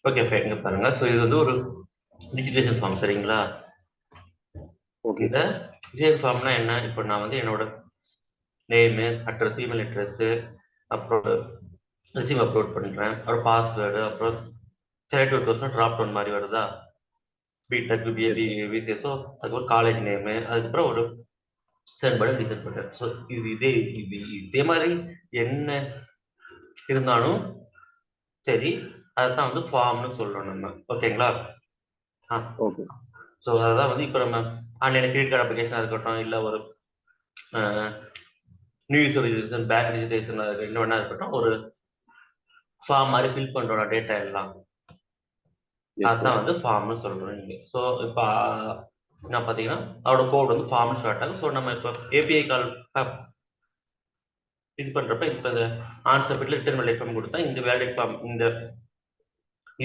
Okay fine. இங்க பாருங்க. So இது வந்து ஒரு டிஜிட்டேஷன் ஃபார்ம் சரிங்களா? ஓகே இந்த சார். டிஜிட்டல் ஃபார்ம்னா என்ன? இப்போ நான் வந்து என்னோட நேமு, அட்ரஸ், இமெயில் அட்ரஸ், அப்புறம் ரெஸ்யூம் அப்லோட் பண்றேன், அப்புறம் பாஸ்வேர்டு, அப்புறம் செலக்ட் ஒரு கொஸ்டின் ட்ராப் டவுன் மாதிரி வருதா? BTech, BA, yes sir. பிசிஎஸ்ஓ, அதுக்கப்புறம் காலேஜ் நேமு, அதுக்கப்புறம் ஒரு சென்ட் பண்ணி டிசைட் பண்றேன். ஸோ இதே மாதிரி என்ன இருந்தாலும் சரி, அதுதான் வந்து ஃபார்ம்னு சொல்றோம் நம்ம. ஓகேங்களா? Okay sir. ஸோ அதான் வந்து இப்போ நம்ம ஆன்லைன் கிரெடிட் கார்டு அப்ளிகேஷனாக இருக்கட்டும், இல்லை ஒரு new user registration, bank registration, என்ன வேணா இருக்கட்டும், ஒரு ஃபார்ம் மாதிரி ஃபில் பண்றோம் டேட்டா எல்லாம். எஸ் அதுதான் சார். வந்து ஃபார்ம்னு சொல்றோம் நீங்க. ஸோ இப்போ என்ன பார்த்தீங்கன்னா அதோட கோட் வந்து ஃபார்ம் ஸ்டார்ட் ஆகும். ஸோ நம்ம இப்போ ஏபிஐ கால் இது பண்றப்ப இப்போ இந்த ஆன்சர் பிட்ல ரிட்டர்ன் வேலிட் ஃபார்ம் கொடுத்தா இந்த வேலிட் ஃபார்ம் இந்த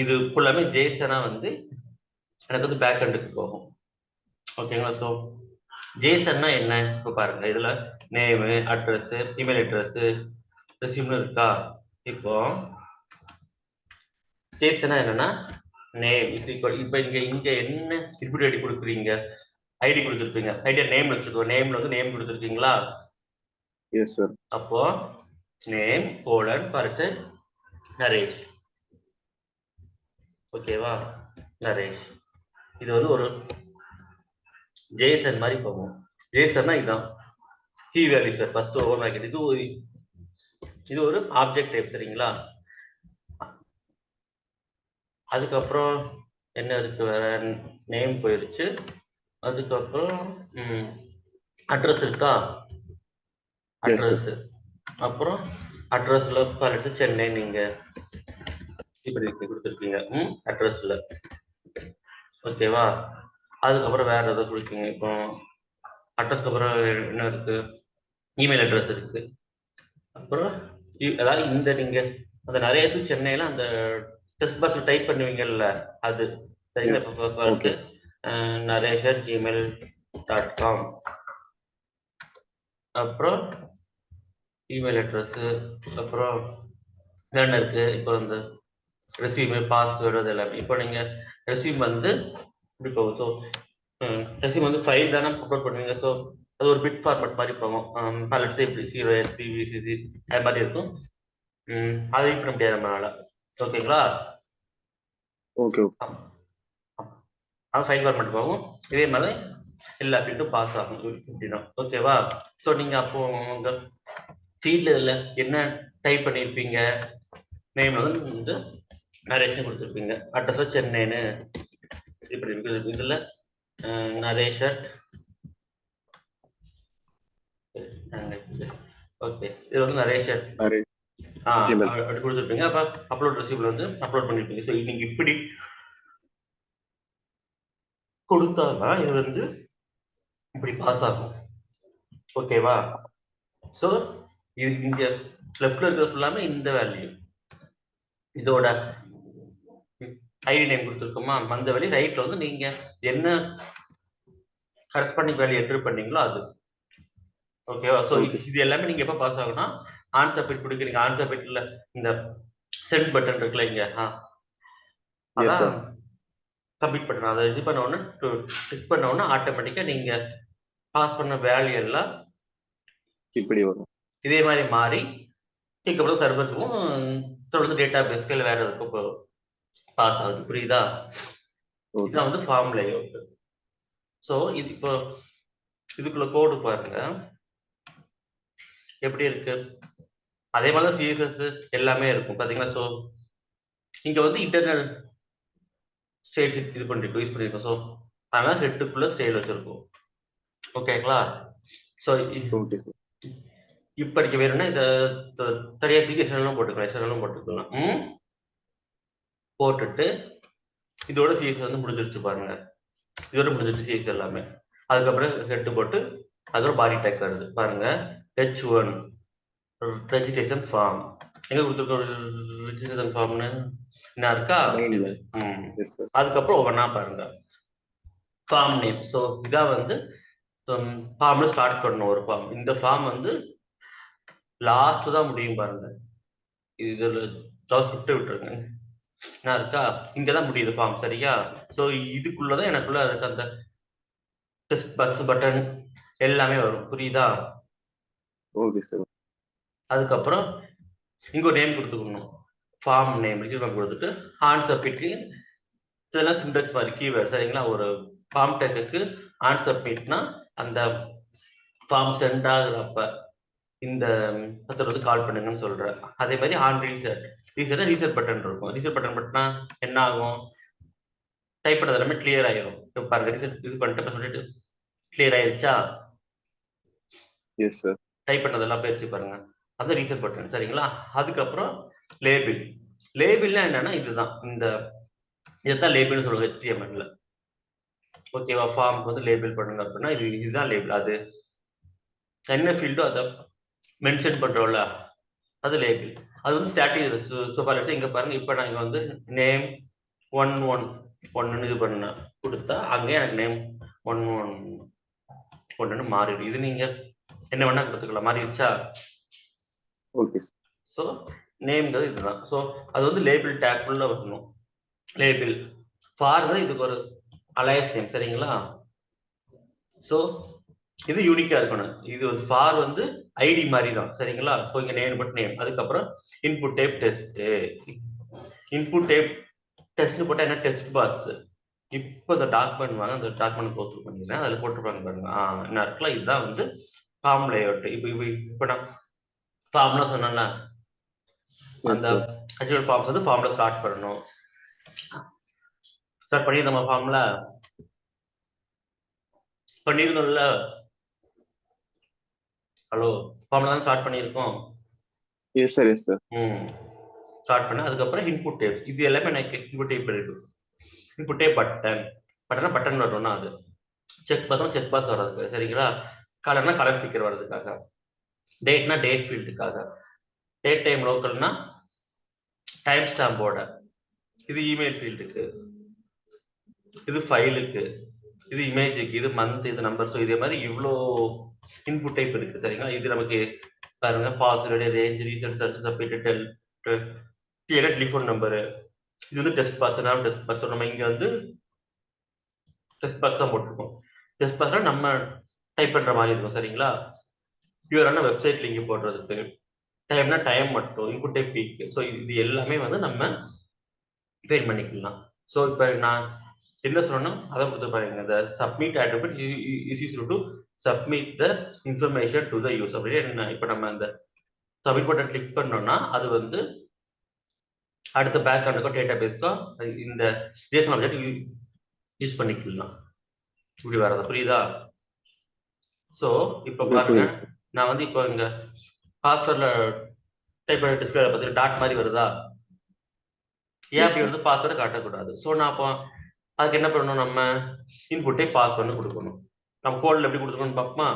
இது ஃபுல்லாமே ஜேசனா வந்து எனக்கு வந்து பேக் எண்டுக்கு போகும். ஓகேங்களா? ஸோ ஜேசன்னா என்ன? இப்போ பாருங்க, இதுல நேமு, அட்ரஸ், இமெயில் அட்ரஸ், ரெஸ்யூம்னு இருக்கா? இப்போ ஜேசனா என்னன்னா நேம் இஸ் ஈக்குவல். இப்போ இங்க இங்க என்ன இன்புட் ஐடி கொடுக்குறீங்க? ஐடி கொடுத்துருப்பீங்க. ஐடியா நேம் வச்சுக்கோ. நேம்ல வந்து நேம் கொடுத்துருக்கீங்களா? Yes sir. அப்போ நேம் கோலன் பர்சன் நரேஷ். ஓகேவா? நரேஷ். இது வந்து ஒரு ஜேசன் மாதிரி போகும். ஜேசன்னா இதுதான் key value sir. First over market இது ஒரு ஆப்ஜெக்ட் டைப் சரிங்களா? அதுக்கப்புறம் என்ன இருக்கு வேற? நேம் போயிடுச்சு. அதுக்கப்புறம் அட்ரஸ் இருக்கா? Yes sir. அட்ரஸ். அப்புறம் அட்ரஸ்ல பாருட்டு சென்னை நீங்க இப்படி கொடுத்துருக்கீங்க அட்ரஸ்ல. ஓகேவா? அதுக்கப்புறம் வேற ஏதாவது கொடுக்கீங்க. இப்போ அட்ரஸ்க்கு அப்புறம் என்ன இருக்கு? இமெயில் அட்ரஸ் இருக்கு. அப்புறம் அதாவது இந்த நீங்க அந்த நிறைய சென்னையில அந்த டெஸ்ட் பாக்ஸ் டைப் பண்ணுவீங்கல்ல அது சரிங்களா? எஸ். இப்போ பாருங்க, ஓகே. narration@gmail.com. அப்புறம் இமெயில் அட்ரஸ், அப்புறம் என்னென்ன இருக்கு? இப்போ வந்து ரெஸ்யூம், பாஸ்வேர்டு, அது எல்லாமே. இப்போ நீங்க ரெஸ்யூம் வந்து இப்படி போகும். ஸோ ரெஸ்யூம் வந்து ஃபைல் தானே அப்லோட் பண்ணுவீங்க. ஸோ அது ஒரு பிட் ஃபார்மேட் மாதிரி போகும். லெட்ஸ் சே இப்படி 0SP VCC அது மாதிரி இருக்கும். அதை பண்ண முடியாது நம்மளால. ஓகேங்களா? ஓகே. அது ஃபைல் ஃபார்மேட் போகும். இதே மாதிரி எல்லா பிட்டும் பாஸ் ஆகும் இப்படின்னா. ஓகேவா? ஸோ நீங்க அப்போ உங்க ஃபீல்டில் என்ன டைப் பண்ணியிருப்பீங்க? நேம் வந்து நரேஷன் கொடுத்துருப்பீங்க. அட்ரஸ் சென்னைன்னு இப்படி இருக்கு. இதுல நரேஷன். ஓகே, இது வந்து நரேஷன் ஜிமெயில். அப்படி கொடுத்துருப்பீங்க. அப்ப அப்லோட் ரெசிப்ல வந்து அப்லோட் பண்ணிருப்பீங்க. ஸோ நீங்க இப்படி கொடுத்தாதான் இது வந்து இப்படி பாஸ் ஆகும். ஓகேவா? ஸோ இது இங்க லெஃப்ட்ல இருக்கிறது ஃபுல்லாமே இந்த வேல்யூ. இதோட ஐடி நேம் கொடுத்துருக்கோமா? அந்த வேல்யூ. ரைட்ல வந்து நீங்க என்ன கரஸ்பாண்டிங் வேல்யூ என்டர் பண்ணீங்களோ அது. ஓகேவா? So okay sir. இது எல்லாமே நீங்க எப்ப பாஸ் ஆகும்னா ஆன்சர் பிட் கொடுக்குறீங்க. ஆன்சர் பிட்ல இந்த சென்ட் பட்டன் இருக்குல்ல இங்க, எஸ் அதான் சார். Submit button. அதை இது பண்ண உடனே கிளிக் பண்ண உடனே ஆட்டோமேட்டிக்கா நீங்க பாஸ் பண்ண வேல்யூ எல்லாம் இப்படி வரும். இதே மாதிரி மாறி இதுக்கப்புறம் சர்வருக்கும் தொடர்ந்து டேட்டா பேஸ்க்கு வேற எதுக்கும் பாஸ் ஆகுது. புரியுதா? ஓகே இதுதான் சார். வந்து ஃபார்ம் லேஅவுட். ஸோ இது இப்போ இதுக்குள்ள கோடு பாருங்க எப்படி இருக்கு. அதே மாதிரி தான் சிஎஸ்எஸ் எல்லாமே இருக்கும் பாத்தீங்களா? ஸோ இங்க வந்து இன்டர்னல் ஸ்டைல்ஸ் இது பண்ணிருக்கோம், யூஸ் பண்ணிருக்கோம். ஸோ அதனால ஹெட்டுக்குள்ள ஸ்டைல் வச்சிருக்கோம். ஓகேங்களா? So okay sir. இப்ப இருக்க வேணும்னா இதை தனியா தூக்கி எஸ்எல்லும் போட்டுக்கலாம். எஸ்எல்லும் போட்டுக்கலாம். போட்டுட்டு இதோட சிஎஸ் வந்து முடிஞ்சிருச்சு பாருங்க. இதோட முடிஞ்சிருச்சு சிஎஸ் எல்லாமே. அதுக்கப்புறம் ஹெட்டு போட்டு அதுக்கப்புறம் பாடி டேக் வருது பாருங்க. H1 ரெஜிஸ்ட்ரேஷன் ஃபார்ம் எங்க கொடுத்துருக்கோம்? ரெஜிஸ்ட்ரேஷன் ஃபார்ம்னு என்ன இருக்கா? மெயின்ல. இது எஸ் சார். அதுக்கப்புறம் ஒவ்வொன்றா பாருங்க. Form name. ஸோ இதான் வந்து ஃபார்ம்ல ஸ்டார்ட் பண்ணணும் ஒரு ஃபார்ம். இந்த ஃபார்ம் வந்து லாஸ்ட் தான் முடியும் பாருங்க. இதுல ஜாவாஸ்கிரிப்ட் விட்டுருங்க. என்ன இருக்கா, இங்கதான் முடியுது ஃபார்ம். சரியா? ஸோ இதுக்குள்ளதான் எனக்குள்ள இருக்க அந்த டெஸ்ட் பாக்ஸ் பட்டன் எல்லாமே வரும். புரியுதா? Okay sir. அதுக்கப்புறம் இங்க ஒரு நேம் கொடுத்துக்கணும். ஃபார்ம் நேம் ரிசீவ் கொடுத்துட்டு ஆன்சர் பிட்க்கு இதெல்லாம் சின்டெக்ஸ் மாதிரி கீவேர்ட். சரிங்களா? ஒரு ஃபார்ம் டெக்குக்கு ஆன்சர் பிட்னா அந்த ஃபார்ம் சென்ட் ஆகுறப்ப இந்த மெத்தட் வந்து கால் பண்ணுங்கன்னு சொல்றேன். அதே மாதிரி ஆன் ரீசெட் ரீசெட் பட்டன் இருக்கும். ரீசெட் பட்டன் பட்டினா என்ன ஆகும், டைப் பண்ணது எல்லாமே கிளியர் ஆயிரும். இப்போ பாருங்க, ரீசெட் இது பண்ணிட்டு சொல்லிட்டு கிளியர் ஆயிருச்சா? Yes sir. டைப் பண்ணதெல்லாம் போயிடுச்சு பாருங்க, அது ரீசெட் பட்டன். சரிங்களா? அதுக்கப்புறம் லேபிள். லேபிள்னா என்னன்னா இதுதான், இந்த இதுதான் லேபிள்னு சொல்லுவாங்க HTML. ஓகேவா? ஃபார்முக்கு வந்து லேபிள் பண்ணுங்க அப்படின்னா இதுதான் லேபிள். அது என்ன ஃபீல்டோ அதை மென்ஷன் பண்றோம்ல, அது லேபிள். அது வந்து ஸ்டாட்டிக். சோஃபா இங்க பாருங்க, இப்போ நான் இங்க வந்து நேம் 111 இது பண்ண கொடுத்தா அங்கே எனக்கு நேம் 111 மாறிடும். இது நீங்க என்ன வேணா கொடுத்துக்கலாம். மாறிடுச்சா? Okay sir. ஸோ நேம்ங்கிறது இதுதான். ஸோ அது வந்து லேபிள் டேக்குள்ள வரணும். லேபிள் ஃபார் இதுக்கு ஒரு அலையஸ் நேம். சரிங்களா? ஸோ இது யூனிக்கா இருக்கணும். இது வந்து ஃபார் வந்து ஐடி மாதிரி தான். சரிங்களா? ஸோ இங்க நேம் பட் நேம். அதுக்கப்புறம் input type test. Input type test போட்டா என்ன, டெஸ்ட் பாக்ஸ். இப்போ இந்த டாக்குமெண்ட் வாங்க, அந்த டாக்குமெண்ட் கோத்து பண்ணிக்கிறேன், அதில் போட்டுருப்பாங்க பாருங்க. என்ன இருக்கலாம், இதுதான் வந்து ஃபார்ம் லேஅவுட். இப்போ நான் ஃபார்ம்லாம் சொன்னேன்னா அந்த HTML ஃபார்ம்ஸ் வந்து ஃபார்ம்ல ஸ்டார்ட் பண்ணணும். ஸ்டார்ட் பண்ணி நம்ம ஃபார்ம்ல பண்ணிருக்கோம்ல. ஹலோ, ஃபார்ம்ல தான் ஸ்டார்ட் பண்ணியிருக்கோம். S sir. Yes sir. Start பண்ண அதுக்கப்புறம் இன்புட் டைப். இது எல்லாமே எனக்கு இன்புட் டைப் இருக்கு. இன்புட் டைப் பட்டன் வரணும்னா அது செக் பாஸ் வர்றதுக்கு. சரிங்களா? கலர்னா கலர் பிக்கர் வர்றதுக்காக. டேட்னா டேட் ஃபீல்டுக்காக. டேட் டைம் லோக்கல்னா டைம் ஸ்டாம்போட. இது இமெயில் ஃபீல்டுக்கு, இது ஃபைலுக்கு, இது இமேஜுக்கு, இது மந்த், இது நம்பர். ஸோ இதே மாதிரி இவ்வளோ இன்புட் டைப் இருக்கு. சரிங்களா? இது நமக்கு பாருங்க, password, range, reset, search, submit, telephone number. இது வந்து டெஸ்ட் பாக்ஸ். டெஸ்ட் பாக்ஸ் நம்ம இங்க வந்து டெஸ்ட் பாக்ஸ் தான் போட்டிருக்கோம். டெஸ்ட் பாக்ஸ்னா நம்ம டைப் பண்ற மாதிரி இருக்கும். சரிங்களா? பியூரான வெப்சைட் லிங்க் போடுறதுக்கு. டைம்னா டைம் மட்டும். Input type peak. ஸோ இது எல்லாமே வந்து நம்ம டிஃபைன் பண்ணிக்கலாம். ஸோ இப்போ நான் என்ன சொல்லணும் அதை கொடுத்து பாருங்க. இந்த submit attribute is used to submit the information to the use. அப்படின்னு இப்போ நம்ம இந்த சப்மிட் பட்டன் கிளிக் பண்ணோம்னா அது வந்து அடுத்த பேக்ரவுண்டுக்கோ டேட்டா பேஸ்க்கோ இந்த JSON ஆப்ஜெக்ட் யூஸ் பண்ணிக்கலாம். இப்படி வரது புரியுதா? ஸோ இப்போ பாருங்க, நான் வந்து இப்போ இங்க பாஸ்வேர்ட்ல டைப் பண்ண டிஸ்பிளே பார்த்து டாட் மாதிரி வருதா? ஏன் அப்படி வந்து பாஸ்வேர்டை காட்டக்கூடாது. ஸோ நான் அப்போ அதுக்கு என்ன பண்ணணும், நம்ம இன்புட்டை பாஸ்வேர்டு கொடுக்கணும். நம்ம கோடில் எப்படி கொடுத்துருக்கோம்னு பார்ப்போமா?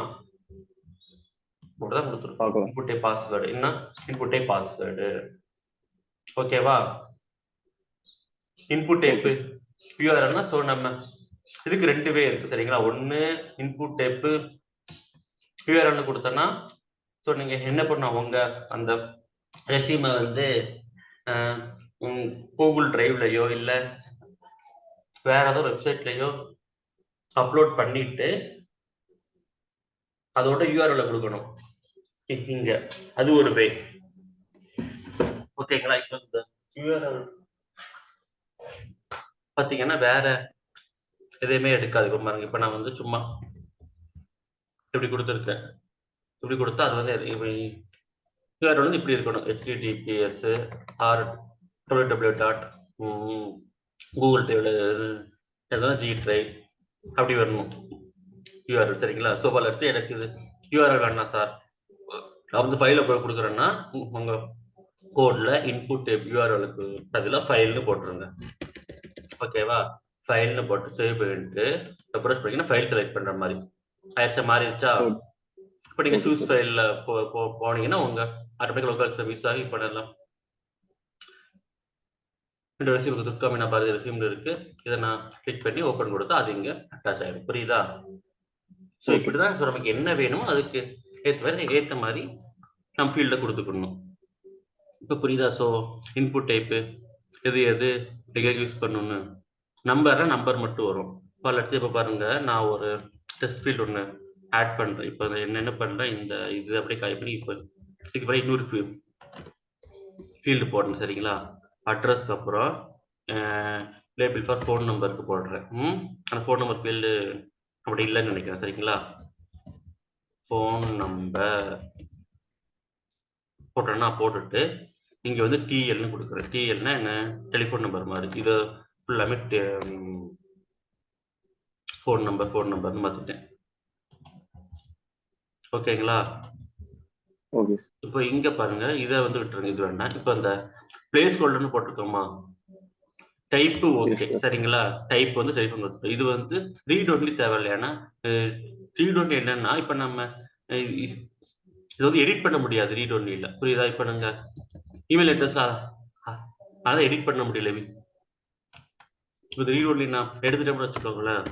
தான் கொடுத்துருக்கோம் இன்புட்டை பாஸ்வேர்டு. என்ன இன்புட்டை பாஸ்வேர்டு. ஓகேவா? இன்புட் டைப் பியூஆர்னா, ஸோ நம்ம இதுக்கு ரெண்டு வே இருக்கு. சரிங்களா? ஒன்று இன்புட் டைப் பியூஆர்னு கொடுத்தோன்னா, ஸோ நீங்க என்ன பண்ணணும், உங்க அந்த ரெசியூமை வந்து கூகுள் டிரைவ்லையோ இல்லை வேற ஏதோ வெப்சைட்லயோ அப்லோட் பண்ணிட்டு அதோட URL கொடுக்கணும் இங்க. அது ஒரு வே. ஓகேங்களா? இப்போ இந்த URL பாத்தீங்கன்னா வேற எதையுமே எடுக்காது. பாருங்க, இப்போ நான் வந்து சும்மா இப்படி கொடுத்துருக்கேன். இப்படி கொடுத்தா அது வந்து URL வந்து இப்படி இருக்கணும். https or www. Google drive G drive அப்படி வரணும் URL. சரிங்களா? ஸோ வளர்ச்சி எனக்கு இது URL வேணாம் சார், நான் வந்து ஃபைலை போய் கொடுக்குறேன்னா உங்க கோட்ல இன்புட் URLக்கு பதிலாக ஃபைல்னு போட்டுருங்க. ஓகேவா? ஃபைல்னு போட்டு சேவ் பண்ணிட்டு அப்புறம் பார்த்தீங்கன்னா ஃபைல் செலக்ட் பண்ற மாதிரி ஆயிடுச்சா? மாறிடுச்சா? இப்போ நீங்க சூஸ் ஃபைல்ல போனீங்கன்னா உங்க ஆட்டோமேட்டிக் லோக்கல் சர்வீஸ் ஆகி பண்ணலாம். இந்த ரெசியூம் துர்காமி நான் பாரதி ரெசியூம் இருக்கு. இதை நான் கிளிக் பண்ணி ஓப்பன் கொடுத்தா அது இங்க அட்டாச் ஆயிடும். புரியுதா? ஸோ இப்படிதான். ஸோ நமக்கு என்ன வேணுமோ அதுக்கு ஏற்ற மாதிரி நம்ம ஃபீல்டை கொடுத்துக்கணும். இப்போ புரியுதா? ஸோ இன்புட் டைப்பு எது எது எங்கே யூஸ் பண்ணணும்னு. நம்பர் மட்டும் வரும். இப்போ லட்சம் இப்போ பாருங்க, நான் ஒரு டெஸ்ட் ஃபீல்டு ஒன்று ஆட் பண்ணுறேன். இப்போ என்ன பண்ணுறேன், இந்த இது அப்படியே காய் பண்ணி இப்போ இதுக்கு பிறகு இன்னொரு ஃபீல்டு போடணும் சரிங்களா. அட்ரஸ்க்கு அப்புறம் லேபிள் ஃபார் ஃபோன் நம்பருக்கு போடுறேன். அந்த ஃபோன் நம்பர் ஃபீல்டு அப்படி இல்லைன்னு நினைக்கிறேன் சரிங்களா. ஃபோன் நம்பர் போட்டேன்னா போட்டுட்டு இங்கே வந்து டிஎல்னு கொடுக்குறேன். டிஎல்னா என்ன, டெலிஃபோன் நம்பர் மாதிரி. இது ஃபுல்லாமே ஃபோன் நம்பர்னு மாற்றிட்டேன். ஓகேங்களா. ஓகே இப்போ இங்கே பாருங்க, இதை வந்து விட்டுருங்க, இது வேண்டாம். இப்போ அந்த பிளேஸ் ஹோல்டர்னு போட்டிருக்கோமா, டைப்பு ஓகே சரிங்களா. டைப் வந்து டெலிஃபோன் கொடுத்துருக்கோம். இது வந்து ரீட் ஒன்லி தேவையில்லை. ஏன்னா ரீட் ஒன்லி என்னன்னா, இப்போ நம்ம இது வந்து எடிட் பண்ண முடியாது ரீட் ஒன்லி இல்லை, புரியுதா. இப்போ நாங்கள் இமெயில் அட்ரஸ் அதான் எடிட் பண்ண முடியல. இப்போ ரீட் ஒன்லி நான் எடுத்துட்டோம்னு வச்சுக்கோங்களேன்,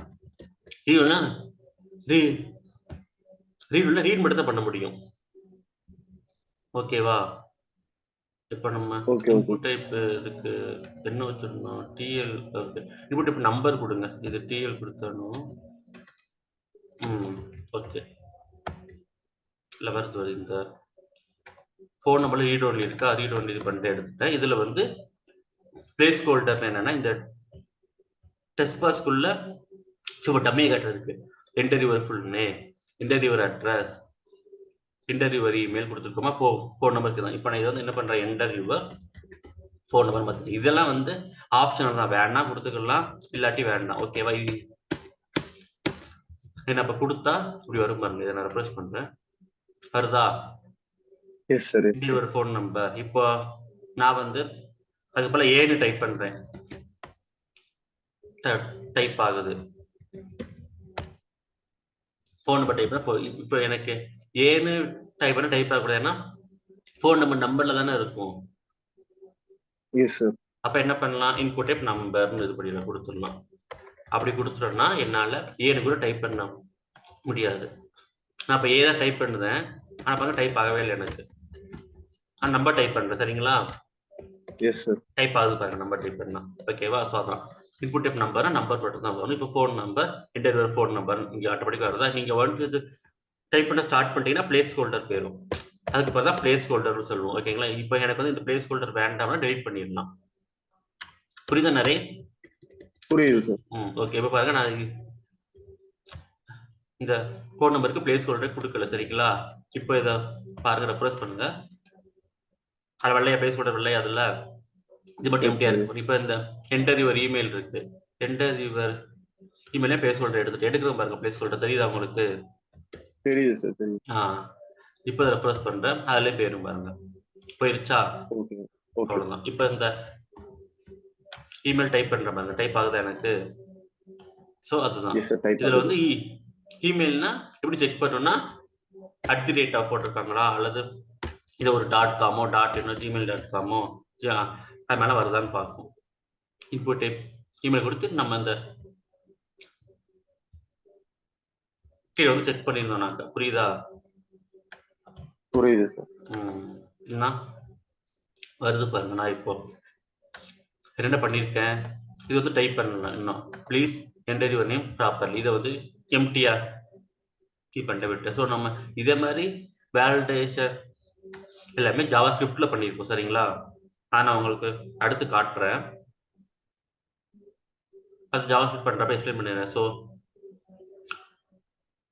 ரீட் மட்டும் தான் பண்ண முடியும். ஓகேவா. இப்போ நம்ம இன்புட் டைப் இதுக்கு என்ன வச்சிருந்தோம், DL. Okay, input type number கொடுங்க. இது டிஎல் கொடுத்தணும். ஓகே, இல்லை வருது வருது. இந்த ஃபோன் நம்பர்ல ரீட் ஒன்லி இருக்கா, ரீட் ஒன்லி இது பண்ணிட்டு எடுத்துட்டேன். இதுல வந்து பிளேஸ் ஹோல்டர் என்னன்னா, இந்த டெஸ்ட் பாஸ்க்குள்ள சும்மா டம்மியை காட்டுறதுக்கு enter your full name, enter your address, enter your email கொடுத்துருக்கோமா, ஃபோன் நம்பருக்கு தான். இப்போ நான் இதை வந்து என்ன பண்றேன், என்டர் யுவர் ஃபோன் நம்பர் மாதிரி. இதெல்லாம் வந்து ஆப்ஷனல் தான், வேணா கொடுத்துக்கலாம், இல்லாட்டி வேண்டாம். ஓகேவா. இது என்ன இப்போ கொடுத்தா இப்படி வரும் பாருங்க. இதை நான் ரெஃப்ரெஷ் பண்றேன், வருதா. ஒரு ஃபோன் நம்பர். இப்போ நான் வந்து அதுக்கு போல ஏன்னு டைப் பண்றேன், டைப் ஆகுது. ஃபோன் நம்பர் டைப் பண்ண இப்போ எனக்கு ஏன்னு டைப் பண்ண டைப் ஆகக்கூடாது. ஏன்னா ஃபோன் நம்பர்ல தானே இருக்கும். அப்ப என்ன பண்ணலாம், இன்புட் டைப் நம்பர்னு இது பண்ணி கொடுத்துடலாம். அப்படி கொடுத்துட்டோம்னா என்னால ஏன்னு கூட டைப் பண்ண முடியாது. நான் இப்போ ஏ தான் டைப் பண்ணுறேன், ஆனால் பாருங்க டைப் ஆகவே இல்லை எனக்கு. நான் நம்பர் டைப் பண்றேன் சரிங்களா. டைப் ஆகுது பாருங்க, நம்பர் டைப் பண்ணா. ஓகேவா. ஸோ அதான் இன்புட் டைப் நம்பர் மட்டும் தான் வரும். இப்போ phone number, interview phone number இங்கே ஆட்டோமேட்டிக்காக வருதா. நீங்க வந்து இது டைப் பண்ண ஸ்டார்ட் பண்ணிட்டீங்கன்னா பிளேஸ் ஹோல்டர் போயிடும். அதுக்கு பிறகு தான் பிளேஸ் ஹோல்டர்னு சொல்லுவோம். ஓகேங்களா. இப்போ எனக்கு வந்து இந்த பிளேஸ் ஹோல்டர் வேண்டாம்னா டெலிட் பண்ணிடலாம். புரியுதா நரேஷ்? புரியுது சார். ஓகே. இப்போ பாருங்க, நான் இந்த ஃபோன் நம்பருக்கு பிளேஸ் ஹோல்டர் கொடுக்கல சரிங்களா. இப்போ இதை பாருங்க, ரெஃப்ரெஷ் பண்ணுங்க. அது வெள்ளையா, பிளேஸ் ஹோல்டர் வெள்ளையா, அதுல இது மட்டும் எம்டியா இருக்கு. இப்போ இந்த என்டர் யுவர் இமெயில் இருக்கு, என்டர் யுவர் இமெயிலே பிளேஸ் ஹோல்டர் எடுக்கிறோம் பாருங்க. பிளேஸ் ஹோல்டர் தெரியுதா உங்களுக்கு? தெரியுது சார், தெரியுது. இப்போ ரெஃப்ரெஷ் பண்றேன், அதுல போயிரும் பாருங்க. போயிருச்சா? அவ்வளவுதான். இப்போ இந்த இமெயில் டைப் பண்ற பாருங்க, டைப் ஆகுதா எனக்கு. ஸோ அதுதான் இதுல வந்து இமெயில்னா எப்படி செக் பண்ணணும்னா, @ போட்டிருக்காங்களா, அல்லது இதை ஒரு .com .gmail.com அது மேல வருதான்னு பார்க்கும். இன்புட் டைப் இமெயில் கொடுத்து நம்ம அந்த கீழே வந்து செக் பண்ணியிருந்தோம் நாங்க. புரியுதா? புரியுது சார். வருது பாருங்க. நான் இப்போ என்ன பண்ணிருக்கேன், இது வந்து டைப் பண்ணல இன்னும். Please enter your name properly, இதை வந்து எம்டியா கீப் பண்ண விட்டு. ஸோ நம்ம இதே மாதிரி வேலிடேஷன் எல்லாமே ஜாவா ஸ்கிரிப்ட்ல பண்ணியிருக்கோம் சரிங்களா. நான் உங்களுக்கு அடுத்து காட்டுறேன், அது ஜாவா ஸ்கிரிப்ட் பண்றப்ப எக்ஸ்பிளைன் பண்ணிடுறேன். ஸோ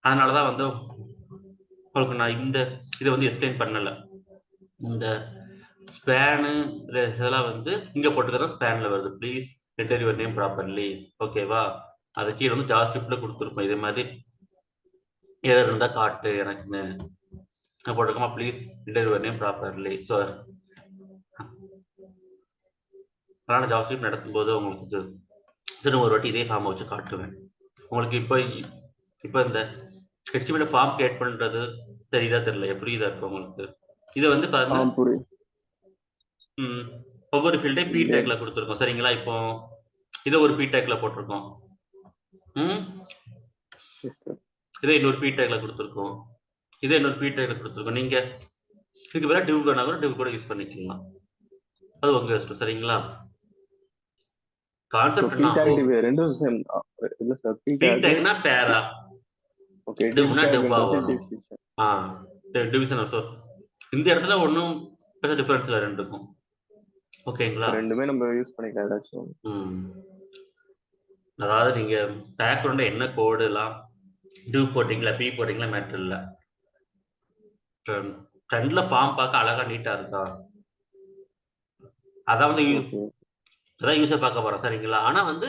அதனாலதான் வந்து உங்களுக்கு நான் இந்த இதை வந்து எக்ஸ்பிளைன் பண்ணல. இந்த ஸ்பேனு இதெல்லாம் வந்து இங்க போட்டுக்கிறோம், ஸ்பேன்ல வருது. Please enter your name properly. ஓகேவா. அது கீழே வந்து ஜாவா ஸ்கிரிப்ட்ல கொடுத்துருப்போம். இதே மாதிரி எதாவது இருந்தா காட்டு எனக்குன்னு போட்டுக்கோமா. Please enter your name properly. So அதனால ஜாவா ஸ்கிரிப்ட் நடத்தும் போது உங்களுக்கு திரும்ப ஒரு வாட்டி இதே ஃபார்மை வச்சு காட்டுவேன் உங்களுக்கு. இப்போ இந்த HTML ஃபார்ம் கிரியேட் பண்றது தெரியுதா தெரியல, புரியுதா இருக்கு உங்களுக்கு? இதை வந்து பாருங்க, ஒவ்வொரு ஃபீல்டையும் பி டேக்ல கொடுத்துருக்கோம் சரிங்களா. இப்போ இதை ஒரு பி டேக்ல போட்டிருக்கோம், இதை இன்னொரு பி டேக்ல கொடுத்துருக்கோம், இதை இன்னொரு பி டேக்ல கொடுத்துருக்கோம். நீங்க இதுக்கு வேற டிவ் வேணா கூட டிவ் கூட யூஸ் பண்ணிக்கலாம், அது உங்க இஷ்டம் சரிங்களா. கான்செப்ட் p நான் tag div ரெண்டும் சேம் இல்ல சார் p பி tag டேக்னா பேரா, ஓகே div டிவ்னா டிவ்வா tagன்றது வரும். Division division. ஸோ இந்த இடத்துல ஒன்றும் பெரிய டிஃபரன்ஸ் இல்லை ரெண்டுக்கும். ஓகேங்களா? ரெண்டுமே நம்ம யூஸ் பண்ணிக்கலாம் ஏதாச்சும். அதாவது நீங்க பேக்ரவுண்ட என்ன கோடுலாம் டிவ் போட்டீங்களா பி போட்டீங்களா மேட்டர் இல்லை. ஃப்ரண்ட்ல ஃபார்ம் பார்க்க அழகா நீட்டா இருக்கா, அதான் வந்து அதான் யூஸர் பார்க்க போறேன் சரிங்களா. ஆனா வந்து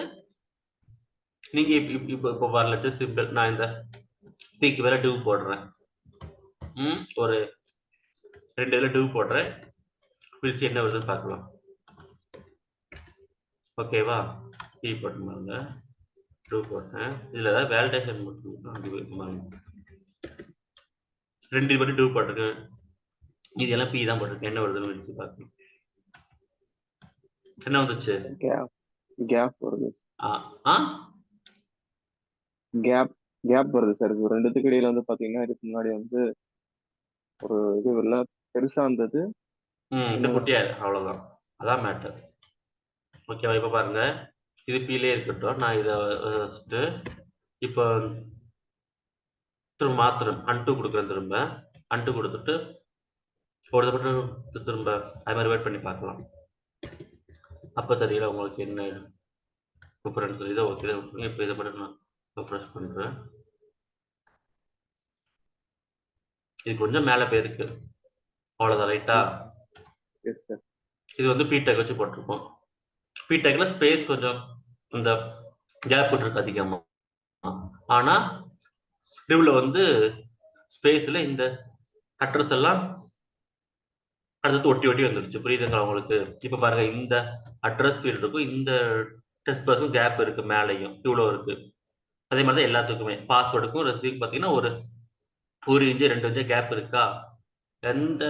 நீங்க இப்போ வரல சிம்பிள் நான் இந்த பிக்கு வேற டிவ் போடுறேன், ஒரு 2 இதில் டிவ் போடுறேன், பிரிச்சு என்ன வருதுன்னு பார்க்கலாம். ஓகேவா? பி போட்டுருந்தாங்க டிவ் போட்டேன், இதுல ஏதாவது வேலிடேஷன் மட்டும் 2 இது மட்டும் டிவ் போட்டிருக்கேன், இது எல்லாம் பி தான் போட்டிருக்கேன். என்ன வருதுன்னு வச்சு பார்க்கணும். என்ன வந்துச்சு? கேப் வருது. கேப் வருது சார். ரெண்டுத்துக்கு இடையில வந்து பாத்தீங்கன்னா இதுக்கு முன்னாடி வந்து ஒரு இது இல்ல பெருசா இருந்தது, இந்த குட்டியா அவ்வளவுதான், அதான் மேட்டர். ஓகேவா? இப்ப பாருங்க இது பீலே இருக்கட்டும், நான் இதை வச்சுட்டு இப்போ திரும்ப மாத்திரம் அன்டூ கொடுக்குறேன், திரும்ப அன்டூ கொடுத்துட்டு ஒரு திரும்ப அது மாதிரி வெயிட் பண்ணி பார்க்கலாம். அப்போ தெரியல உங்களுக்கு என்ன டிஃபரன்ஸ். இதை ஓகே இப்போ இதை மட்டும் நான் ரெஃப்ரெஷ் பண்றேன். இது கொஞ்சம் மேலே போயிருக்கு, அவ்வளோதான். ரைட்டா? இது வந்து பிடெக் வச்சு போட்டிருக்கோம். பிடெக்ல ஸ்பேஸ் கொஞ்சம் இந்த கேப் இருக்கு அதிகமா, ஆனா டிவ்ல வந்து ஸ்பேஸ்ல இந்த அட்ரஸ் எல்லாம் அடுத்து ஒட்டி ஒட்டி வந்துருச்சு. புரியுதுங்களா உங்களுக்கு? இப்ப பாருங்க இந்த அட்ரஸ் ஃபீல்ட் இருக்கும், இந்த டெஸ்ட் பர்ஸும் கேப் இருக்கு, மேலையும் இவ்வளோ இருக்கு. அதே மாதிரி தான் எல்லாத்துக்குமே பாஸ்வேர்டுக்கும் ரெசிவ் பார்த்தீங்கன்னா ஒரு இன்ச்சு 2 இன்ச்சு கேப் இருக்கா. எந்த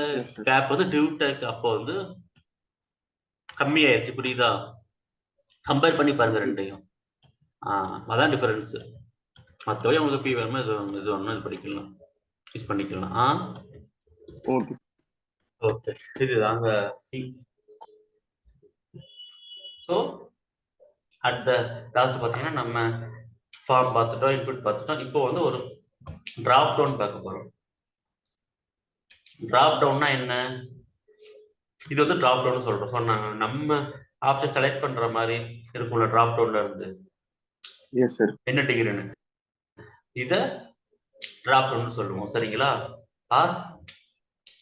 கேப் வந்து டிவ் டேக் அப்போ வந்து கம்மியாயிருச்சு. புரியுதா? கம்பேர் பண்ணி பாருங்க ரெண்டையும். அதான் டிஃபரன்ஸ். மற்றபடி உங்களுக்கு பி வேணுமோ இது ஒன்று இது படிக்கலாம், யூஸ் பண்ணிக்கலாம். ஓகே, இதுதாங்க. ஸோ அடுத்த கிளாஸ் பார்த்தீங்கன்னா நம்ம ஃபார்ம் பார்த்துட்டோம், இன்புட் பார்த்துட்டோம். இப்போ வந்து ஒரு டிராப் டவுன் பார்க்க போறோம். டிராப் டவுன்னா என்ன? இது வந்து டிராப் டவுன் சொல்றோம். சொன்னாங்க நம்ம ஆப்ஷன் செலக்ட் பண்ற மாதிரி இருக்கும்ல டிராப் டவுன்ல இருந்து. என்ன டிகிரின்னு இதை டிராப் டவுன் சொல்லுவோம் சரிங்களா.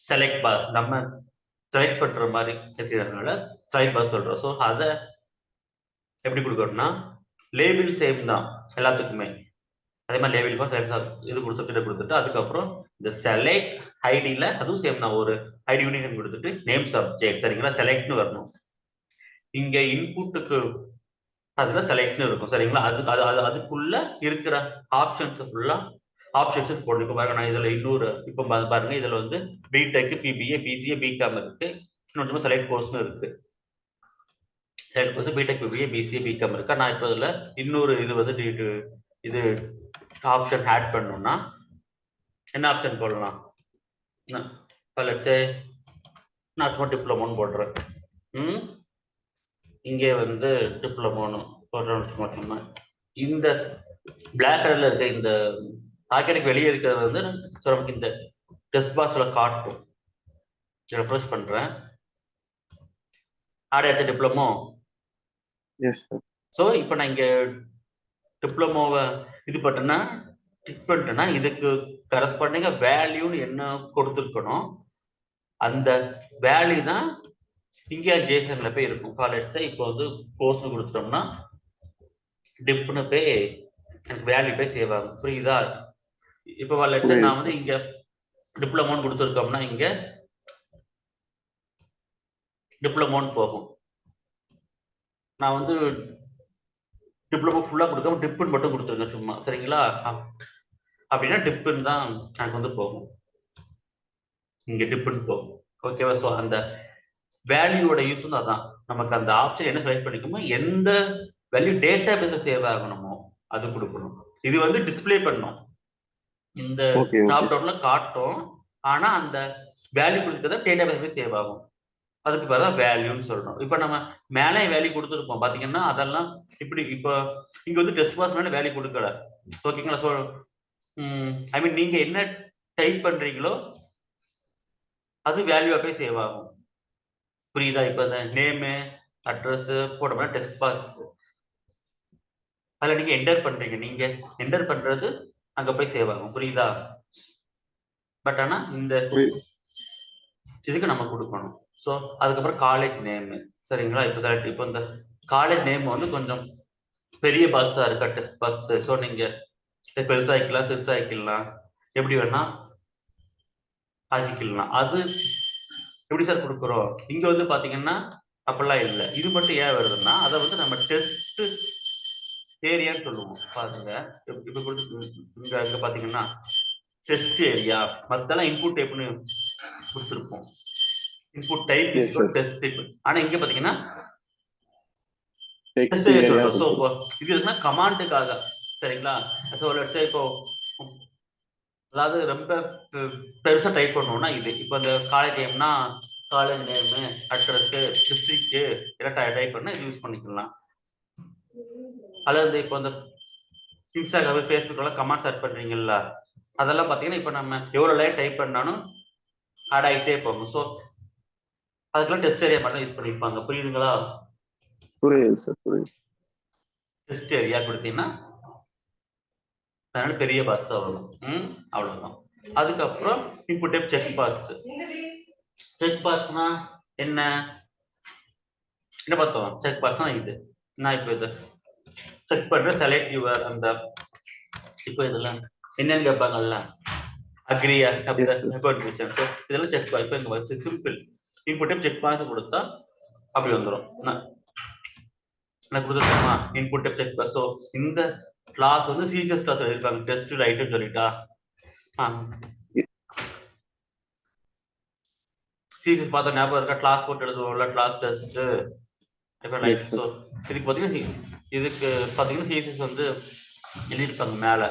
செலக்ட் பாஸ் நம்ம செலக்ட் பண்ற மாதிரி இருக்கிறதுனால செலக்ட் பாஸ் சொல்றோம். ஸோ அதை எப்படி கொடுக்கணும்னா லேபிள் சேம் தான் எல்லாத்துக்குமே. அதே மாதிரி லேபிள் பாஸ் இது கொடுத்துட்டு அதுக்கப்புறம் இந்த செலக்ட் ஐடியில அதுவும் சேம் தான், ஒரு ஐடி யூனியன் கொடுத்துட்டு நேம் சப்ஜெக்ட் சரிங்களா செலக்ட்னு வரணும். இங்க இன்புட்டுக்கு அதுல செலக்ட்னு இருக்கும் சரிங்களா. அதுக்குள்ள இருக்கிற ஆப்ஷன்ஸ் ஃபுல்லா ஆப்ஷன்ஸ் போட்டு. இப்போ பாருங்க நான் இதுல இன்னொரு இப்போ பாருங்க இதுல வந்து பிடெக், பிபிஏ, பிசிஏ, பிகாம் இருக்கு, இன்னொரு செலக்ட் கோர்ஸ்னு இருக்கு. Select course BTech, BBA, BCA, BCom இருக்கா. நான் இப்போ இதுல இன்னொரு இது வந்து இது ஆப்ஷன் ஆட் பண்ணணும்னா என்ன ஆப்ஷன் போடலாம்? நான் சும்மா டிப்ளமோன்னு போடுறேன். இங்கே வந்து டிப்ளமோன்னு போடுறோம். சும்மா இந்த பிளாக் கலர்ல இருக்க இந்த பாக்கெட்டுக்கு வெளியே இருக்கிறது வந்து நமக்கு இந்த டெஸ்ட் பாக்ஸ்ல காட்டும். ரெஃப்ரெஷ் பண்றேன், ஆட் ஆச்சு டிப்ளமோ. ஸோ இப்போ நான் இங்க டிப்ளமோவை இது பண்ணேன்னா கிளிக் பண்ணிட்டேன்னா இதுக்கு கரஸ்பாண்டிங்கா வேல்யூன்னு என்ன கொடுத்துருக்கணும், அந்த வேல்யூ தான் இங்கே ஜேசன்ல போய் இருக்கும். காலேஜ் இப்போ வந்து கோர்ஸ் கொடுத்துட்டோம்னா டிப்னு போய் எனக்கு வேல்யூ போய் சேவ் ஆகும். புரியுதா? இப்போ நான் வந்து இங்க டிப்ளமோன்னு கொடுத்துருக்கோம்னா இங்க டிப்ளமோன்னு போகும். நான் வந்து டிப்ளமோ ஃபுல்லா கொடுக்காம டிப்னு மட்டும் கொடுத்துருங்க சும்மா சரிங்களா. அப்படின்னா டிப்னு தான் எனக்கு வந்து போகும், இங்க டிப்னு போகும். ஓகேவா? ஸோ அந்த வேல்யூவோட யூஸ் வந்து அதான், நமக்கு அந்த ஆப்ஷன் என்ன செலக்ட் பண்ணிக்கணுமோ எந்த வேல்யூ டேட்டா பேஸ்ல சேவ் ஆகணுமோ அது கொடுக்கணும். இது வந்து டிஸ்பிளே பண்ணும், இந்த டாப் டவுன்ல காட்டும், ஆனா அந்த வேல்யூ கொடுத்தத டேட்டா பேஸ்ல சேவ் ஆகும். அதுக்கு பேர் தான் வேல்யூன்னு சொல்றோம். இப்போ நம்ம மேலே வேல்யூ கொடுத்துருப்போம் பாத்தீங்கன்னா அதெல்லாம் இப்படி இப்போ இங்க வந்து டெஸ்ட் பாஸ் மேலே வேல்யூ கொடுக்கல. ஓகேங்களா? ஸோ ஐ மீன் நீங்க என்ன டைப் பண்றீங்களோ அது வேல்யூவா போய் சேவ் ஆகும். புரியுதா? இப்போ இந்த நேமு அட்ரஸ் போட்டோம்னா டெஸ்ட் பாஸ் அதில் நீங்க என்டர் பண்றீங்க, நீங்க என்டர் பண்றது அங்க போய் சேவ் ஆகும். புரியுதா? பட் ஆனா இந்த இதுக்கு நம்ம கொடுக்கணும். ஸோ அதுக்கப்புறம் காலேஜ் நேமு சரிங்களா? இப்போ இந்த காலேஜ் நேம் வந்து கொஞ்சம் பெரிய பாக்ஸா இருக்கா டெஸ்ட் பாக்ஸ். ஸோ நீங்க பெருசாக்கிக்கலாம் சிறுசாக்கிக்கலாம் எப்படி வேணா ஆக்கிக்கலாம். அது எப்படி சார் கொடுக்குறோம்? இங்க வந்து பாத்தீங்கன்னா அப்படிலாம் இல்லை. இது மட்டும் ஏன் வருதுன்னா அதை வந்து நம்ம டெஸ்ட் ஏரியான்னு சொல்லுவோம். பாருங்க இப்ப இங்க பாத்தீங்கன்னா டெஸ்ட் ஏரியா, மத்தெல்லாம் இன்புட் டைப்னு கொடுத்துருப்போம். Input type test type. ஆனா இங்க பாத்தீங்கன்னா டெஸ்ட் ஏரியா சொல்றோம். ஸோ இது எதுனா கமாண்டுக்காக சரிங்களா? ஸோ லெட்ஸ் சே இப்போ அதாவது ரொம்ப பெருசா டைப் பண்ணணும்னா இது இப்போ இந்த காலேஜ் நேம்னா காலேஜ் நேமு அட்ரஸ் டிஸ்ட்ரிக்ட் எல்லாம் டைப் பண்ண இது யூஸ் பண்ணிக்கலாம். அல்லது இப்போ இந்த இன்ஸ்டாகிராம் ஃபேஸ்புக்லாம் கமெண்ட் செட் பண்றீங்கல்ல அதெல்லாம் பார்த்தீங்கன்னா இப்போ நம்ம எவ்வளோ லைன் டைப் பண்ணாலும் ஆட் ஆகிட்டே போகும். ஸோ அதுக்கெல்லாம் டெஸ்ட் ஏரியா மட்டும் யூஸ் பண்ணியிருப்பாங்க. புரியுதுங்களா? புரியுது சார், புரியுது. டெஸ்ட் ஏரியா கொடுத்தீங்கன்னா அதனால பெரிய பாக்ஸ் வரும். அவ்வளவுதான். அதுக்கப்புறம் input type check box. Check பாக்ஸ்னா என்ன பார்த்தோம்? செக் பாக்ஸ்னா இது நான் இப்போ இதை செக் பண்ற செலக்ட் யுவர் அந்த இப்போ இதெல்லாம் என்னன்னு கேட்பாங்கல்ல அக்ரியா இதெல்லாம் செக் பாக்ஸ். இப்போ இந்த simple input type check box கொடுத்தா அப்படி வந்துடும். நான் கொடுத்துருக்கோமா input type check box. So இந்த கிளாஸ் வந்து சிஎஸ்எஸ் கிளாஸ் எழுதிருக்காங்க டெஸ்ட் ரைட்டுன்னு சொல்லிட்டா சிஎஸ்எஸ் பார்த்தா ஞாபகம் இருக்கா? கிளாஸ் போட்டு எழுதுவோம்ல கிளாஸ் டெஸ்ட். ஸோ இதுக்கு பார்த்தீங்கன்னா சிஎஸ்எஸ் வந்து எழுதியிருப்பாங்க மேலே.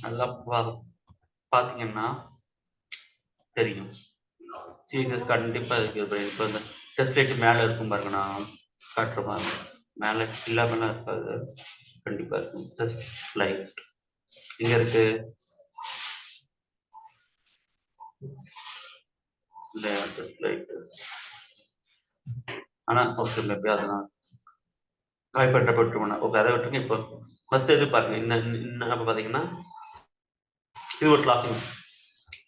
நல்லா பார்த்தீங்கன்னா தெரியும் சிஎஸ்எஸ் கண்டிப்பாக இருக்கு. இப்போ இந்த டெஸ்ட் ரைட் மேலே இருக்கும் பாருங்க, நான் காட்டுற மாதிரி மேலே இல்லாமலாம் இருக்காது, கண்டிப்பாக இருக்கும். டெஸ்ட் லைட் இங்க இருக்கு. ஆனா ஓகே மேபி அதெல்லாம் காய் பண்ற போட்டுருவோம். ஓகே அதை விட்டுருங்க. இப்போ மற்ற இது பாருங்க. இன்னும் பாத்தீங்கன்னா இது ஒரு class name.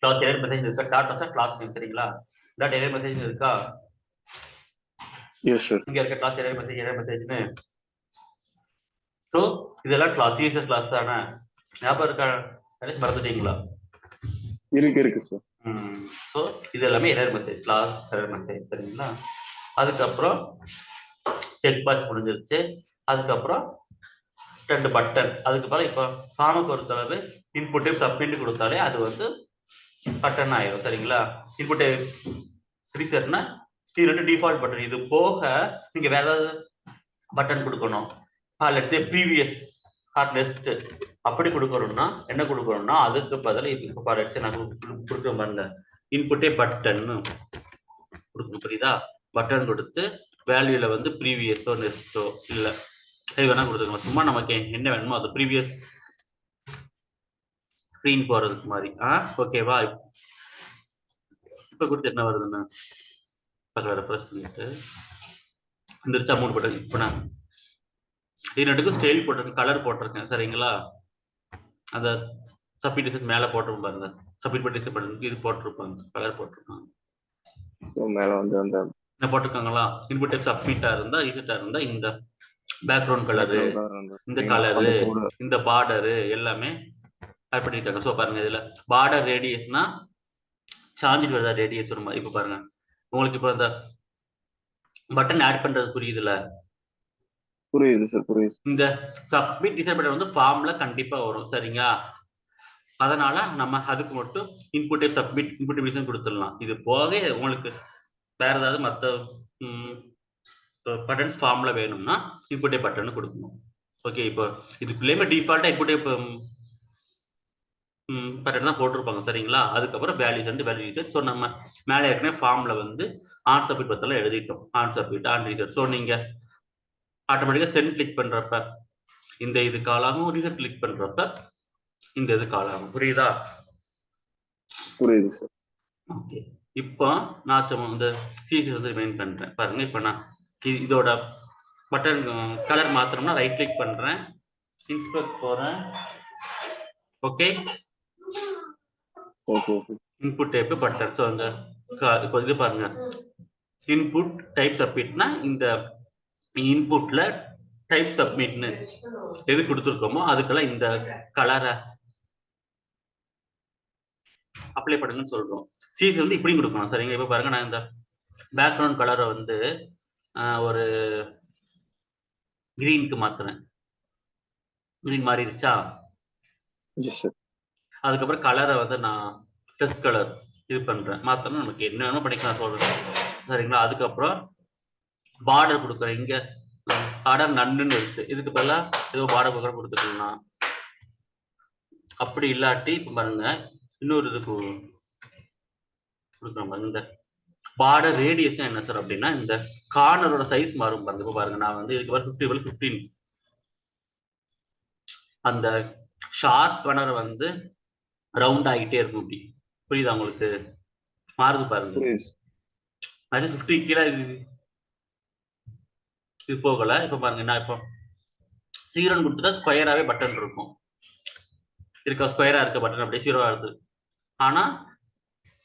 Class error message இருக்கா? டாட் கிளாஸ் நேம் சரிங்களா? டாட் எரர் மெசேஜ் இருக்கா? Yes sir. இங்க இருக்க கிளாஸ் எரர் மெசேஜ்னு. ஸோ இதெல்லாம் கிளாஸ் சிஎஸ்எஸ் கிளாஸ் தானே? ஞாபகம் இருக்கா? மறந்துட்டீங்களா? இருக்கு சார். ஸோ இது எல்லாமே error message, class error message சரிங்களா? அதுக்கப்புறம் செக் பாக்ஸ் முடிஞ்சிருச்சு. அதுக்கப்புறம் 2 பட்டன். அதுக்கப்புறம் இப்போ ஃபார்மை பொறுத்தளவு இன்புட் சப்மிட் கொடுத்தாலே அது வந்து பட்டன் ஆயிடும் சரிங்களா? இன்புட் ரீசெட்னா இது 2 டிஃபால்ட் பட்டன். இது போக நீங்க வேற ஏதாவது பட்டன் கொடுக்கணும். Let's say previous or next அப்படி கொடுக்கணும்னா என்ன கொடுக்கணும்னா அதுக்கு பதில் இப்போ பாருங்க நான் கொடுக்க பாருங்க இன்புட்டே பட்டன் கொடுக்கணும். புரியுதா? பட்டன் கொடுத்து வேல்யூல வந்து ப்ரீவியஸோ நெக்ஸ்டோ இல்ல இது வேணா கொடுத்துக்கணும். சும்மா நமக்கு என்ன வேணுமோ அது ப்ரீவியஸ் ஸ்கிரீன் போறதுக்கு மாதிரி. ஓகேவா? இப்ப கொடுத்து என்ன வருதுன்னு ரெப்ரஸ் பண்ணிட்டு இந்த அமௌண்ட் போட்டு இப்போ நான் இது ஸ்டைல் போட்டிருக்கேன், கலர் போட்டிருக்கேன் சரிங்களா? அந்த சப்மிட் மேல போட்டிருப்போம் பாருங்க, சப்மிட் பண்ணி இது போட்டிருப்பாங்க, கலர் போட்டிருப்பாங்க. மேல வந்து அந்த என்ன போட்டிருக்காங்களா? இன்புட் சப்மிட்டா இருந்தா ரிசெட்டா இருந்தா இந்த பேக்ரவுண்ட் கலரு, இந்த கலரு, இந்த பார்டரு எல்லாமே ஆட் பண்ணிருக்காங்க. ஸோ பாருங்க இதுல பார்டர் ரேடியஸ்னா சாஞ்சிட்டு வருதா ரேடியஸ் ஒரு மாதிரி. இப்போ பாருங்க உங்களுக்கு இப்போ இந்த பட்டன் ஆட் பண்றது புரியுதுல? புரியுது சார், புரியுது. இந்த சப்மிட் டிசைட் பட்டன் வந்து ஃபார்ம்ல கண்டிப்பா வரும் சரிங்களா? அதனால நம்ம அதுக்கு மட்டும் இன்புட் சப்மிட் இன்புட் கொடுத்துடலாம். இது போக உங்களுக்கு வேற ஏதாவது மற்ற பட்டன்ஸ் ஃபார்ம்ல வேணும்னா இன்புட் பட்டன் கொடுக்கணும். ஓகே, இப்போ இதுக்குள்ளேயுமே டிஃபால்ட்டா இன்புட் பட்டன் தான் போட்டிருப்பாங்க சரிங்களா. அதுக்கப்புறம் வேல்யூஸ் அண்ட் வேல்யூ. ஸோ நம்ம மேலே ஏற்கனவே ஃபார்ம்ல வந்து ஆன் சப்மிட் பத்தெல்லாம் எழுதிட்டோம். On submit on reset. So நீங்க ஆட்டோமேட்டிக்கா சென்ட் கிளிக் பண்றப்ப இந்த இது கால் ஆகும், ரீசெட் கிளிக் பண்றப்ப இந்த இது கால் ஆகும். புரியுதா? புரியுது சார். ஓகே. இப்போ நான் இந்த சிசி வந்து ரிமைன் பண்றேன் பாருங்க. இப்போ நான் இதோட பட்டன் கலர் மாத்திரம்னா ரைட் கிளிக் பண்றேன், இன்ஸ்பெக்ட் போறேன். Okay, input type button. So அந்த இப்போ இது பாருங்க, இன்புட் டைப் சப்மிட்னா இந்த இன்புட்ல டைப் சப்மிட்னு எது கொடுத்துருக்கோமோ அதுக்கெல்லாம் இந்த கலரை அப்ளை பண்ணுங்கன்னு சொல்றோம். சிசி வந்து இப்படி கொடுக்கணும் சரிங்க. இப்போ பாருங்க, நான் இந்த பேக்ரவுண்ட் கலரை வந்து ஒரு கிரீனுக்கு மாத்துறேன். கிரீன் மாறிடுச்சா? அதுக்கப்புறம் கலரை வந்து நான் டெஸ்ட் கலர் இது பண்றேன், மாத்தணும். நமக்கு என்ன வேணும் பண்ணிக்கலாம் சொல்றேன் சரிங்களா. அதுக்கப்புறம் பார்டர் கொடுக்குறேன். இங்க பார்டர் நன்னுன்னு இருக்கு, இதுக்கு பதிலாக ஏதோ பார்டர் கொடுத்துக்கலாம். அப்படி இல்லாட்டி இப்ப பாருங்க, இன்னொரு இது கொடுக்குறோம். இந்த பார்டர் ரேடியஸ் என்ன சார் அப்படின்னா, இந்த கார்னரோட சைஸ் மாறும் பாருங்க. இப்போ பாருங்க, நான் வந்து இதுக்கு 50 15 அந்த ஷார்ப் கார்னர் வந்து ரவுண்ட் ஆகிட்டே இருக்கும். இப்படி புரியுதா உங்களுக்கு? மாறுது பாருங்க. அது 50 கீழே இது போகல. இப்ப பாருங்க, நான் இப்போ 0 கொடுத்துட்டா ஸ்கொயராகவே பட்டன் இருக்கும். இருக்க ஸ்கொயரா இருக்க பட்டன் அப்படியே 0 இருக்கு. ஆனா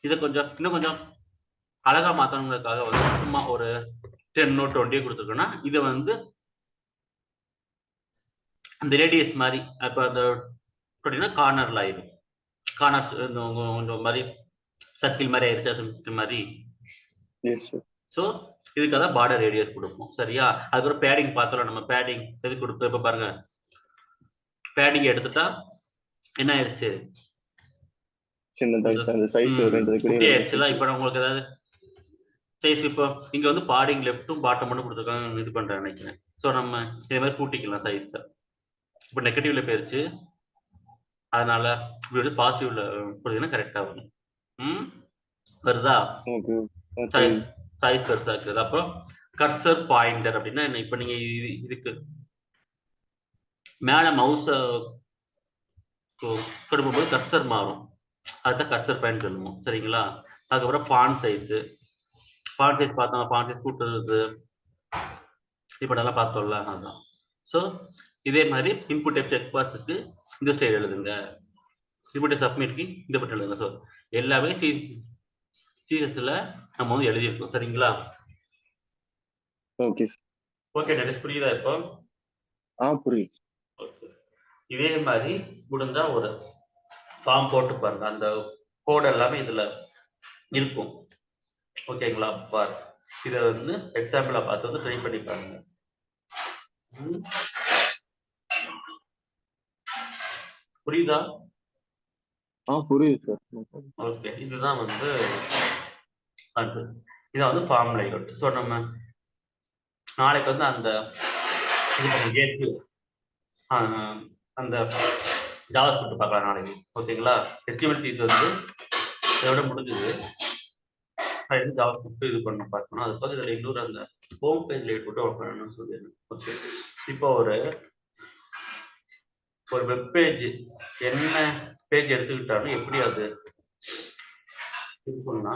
இதை கொஞ்சம் இன்னும் கொஞ்சம் அழகா மாத்தணுங்கிறதுக்காக வந்து சும்மா ஒரு 10 20 கொடுத்துருக்கோம்னா இதை வந்து அந்த ரேடியஸ் மாதிரி இப்போ அந்த கார்னர்ல ஆயிடும். கார்னர்ஸ் இந்த மாதிரி சர்க்கிள் மாதிரி ஆயிடுச்சா மாதிரி. ஸோ இதுக்காக தான் பார்டர் ரேடியஸ் கொடுப்போம் சரியா. அதுக்கப்புறம் பேடிங் பார்த்தோம். நம்ம பேடிங் எது கொடுத்தோம்? இப்போ பாருங்க, பேடிங் எடுத்துட்டா என்ன ஆயிடுச்சு? ஆயிடுச்சுல. இப்போ நான் உங்களுக்கு ஏதாவது சைஸ் இப்போ இங்க வந்து பாடிங் லெஃப்ட்டும் பாட்டம் மட்டும் கொடுத்துருக்காங்க, இது பண்றேன் நினைக்கிறேன். ஸோ நம்ம இதே மாதிரி கூட்டிக்கலாம் சைஸ். இப்போ நெகட்டிவ்ல போயிருச்சு, அதனால இப்படி வந்து பாசிட்டிவ்ல போடுறதுன்னா கரெக்டா வரும். வருதா? சைஸ் பெருசா இருக்குது. அப்புறம் கர்சர் பாயிண்டர் அப்படின்னா என்ன? இப்போ நீங்க இதுக்கு மேல மவுஸ கொடுக்கும்போது கர்சர் மாறும், அதுதான் கர்சர் பாயிண்ட் சொல்லுவோம் சரிங்களா. அதுக்கப்புறம் ஃபாண்ட் சைஸ் பார்த்தோம், ஃபாண்ட் சைஸ் கூட்டுறது இப்போ நல்லா பார்த்தோம்ல, அதுதான். ஸோ இதே மாதிரி இன்புட் டைப் செக் பாக்ஸுக்கு இந்த ஸ்டைல் எழுதுங்க, இன்புட் சப்மிட்க்கு இந்த பட்டன் எழுதுங்க. ஸோ எல்லாமே சிஎஸ்ல நம்ம வந்து எழுதியிருக்கோம் சரிங்களா. ஓகே புரியுதா இப்போ? புரியுது. இதே மாதிரி முடிஞ்சா ஒரு ஃபார்ம் போட்டு பாருங்க, அந்த கோட் எல்லாமே இதுல இருக்கும். ஓகேங்களா? பார் இதை வந்து எக்ஸாம்பிளா பார்த்து வந்து ட்ரை பண்ணி பாருங்க. புரியுதா? புரியுது சார். ஓகே, இதுதான் வந்து இதான் வந்து ஃபார்ம் லேஅவுட். ஸோ நம்ம நாளைக்கு வந்து அந்த இது அந்த ஜாவாஸ்கிரிப்ட் பார்க்கலாம் நாளைக்கு. ஓகேங்களா? HTML வந்து இதோட முடிஞ்சது. ஜாவாஸ்கிரிப்ட் இது பண்ண பார்க்கணும். அது போக இதில் இன்னொரு அந்த ஹோம் பேஜ் லேஅவுட் போட்டு ஒர்க் பண்ணணும்னு சொல்லிடுறேன். ஓகே, இப்போ ஒரு வெப் பேஜ் என்ன பேஜ் எடுத்துக்கிட்டாலும் எப்படி அது இது பண்ணா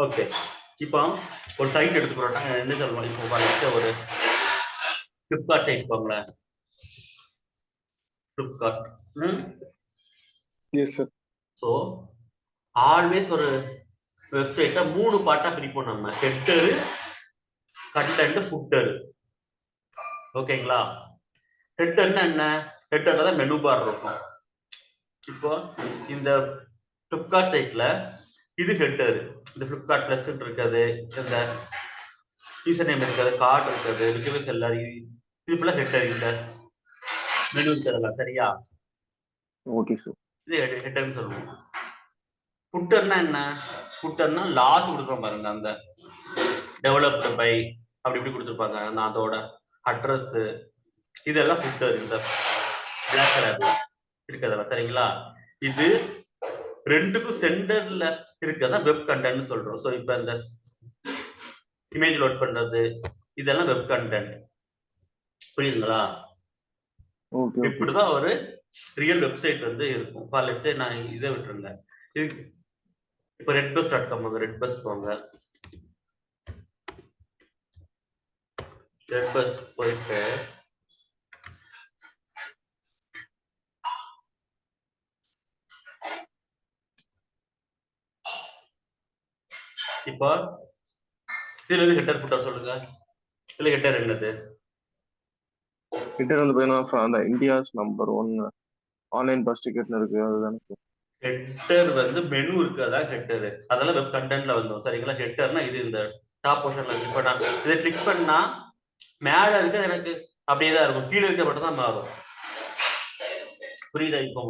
ஓகே. இப்போ ஒரு சைட் எடுத்துக்கிறோம், என்ன சொல்லுவோம்? இப்போ ஒரு ஃப்ளிப்கார்ட் சைட் போங்களேன். ஃப்ளிப்கார்ட். ஸோ ஆல்வேஸ் ஒரு வெப்சைட்டை 3 பார்ட்டா பிரிப்போம் நம்ம. Header, content, footer. ஓகேங்களா? ஹெட்டர்னா என்ன? ஹெட்டர்ல தான் மெனு பார் இருக்கும். இப்போ இந்த ஃப்ளிப்கார்ட் சைட்ல இது ஹெட்டர், இந்த ஃப்ளிப்கார்ட் பிளஸ் இருக்குது, இந்த யூசர் நேம் இருக்காது, கார்டு இருக்காது, ரிசீவர்ஸ் எல்லாரும் இது ஃபுல்லா ஹெட்டர். இந்த மெனு இருக்கிறதெல்லாம் சரியா? Okay sir. இது ஹெட்டர்னு சொல்லுவோம். ஃபுட்டர்னா என்ன? ஃபுட்டர்னா லாஸ் கொடுக்குறோம் பாருங்க, அந்த டெவலப்டு பை அப்படி இப்படி கொடுத்துருப்பாங்க. நான் அதோட அட்ரஸ் இதெல்லாம் ஃபுட்டர் இந்த பிளாக் கலர்ல இருக்கிறதா சரிங்களா. இது ரெண்டுக்கும் சென்டர்ல இருக்கிறதா வெப் கண்டென்ட் சொல்றோம். ஸோ இப்போ இந்த இமேஜ் லோட் பண்றது இதெல்லாம் வெப் கண்டென்ட். புரியுதுங்களா? Okay okay sir. இப்படிதான் ஒரு ரியல் வெப்சைட் வந்து இருக்கும். லெட்ஸ் சே நான் இதை விட்டுருந்தேன். இது இப்போ redbus.com போங்க, redbus போங்க. redbus போயிட்டு இப்போ இதுல இருந்து ஹெட்டர் ஃபுட்டர் சொல்லுங்க. இதுல ஹெட்டர் என்னது? ஹெட்டர் வந்து பார்த்தீங்கன்னா அந்த இந்தியாஸ் நம்பர் 1 ஆன்லைன் பஸ் டிக்கெட்னு இருக்கு, அதுதானே சார்? ஹெட்டர் வந்து மெனு இருக்கு, அதான் ஹெட்டர். அதெல்லாம் வெப் கண்டென்ட்ல வந்தோம் சரிங்களா. ஹெட்டர்னா இது இந்த டாப் போர்ஷன்ல கிளிக் பண்ணா இதை கிளிக் பண்ணா மேல இருக்க எனக்கு அப்படியே தான் இருக்கும், கீழே இருக்க மட்டும் தான் மாறும். புரியுதா? இப்போ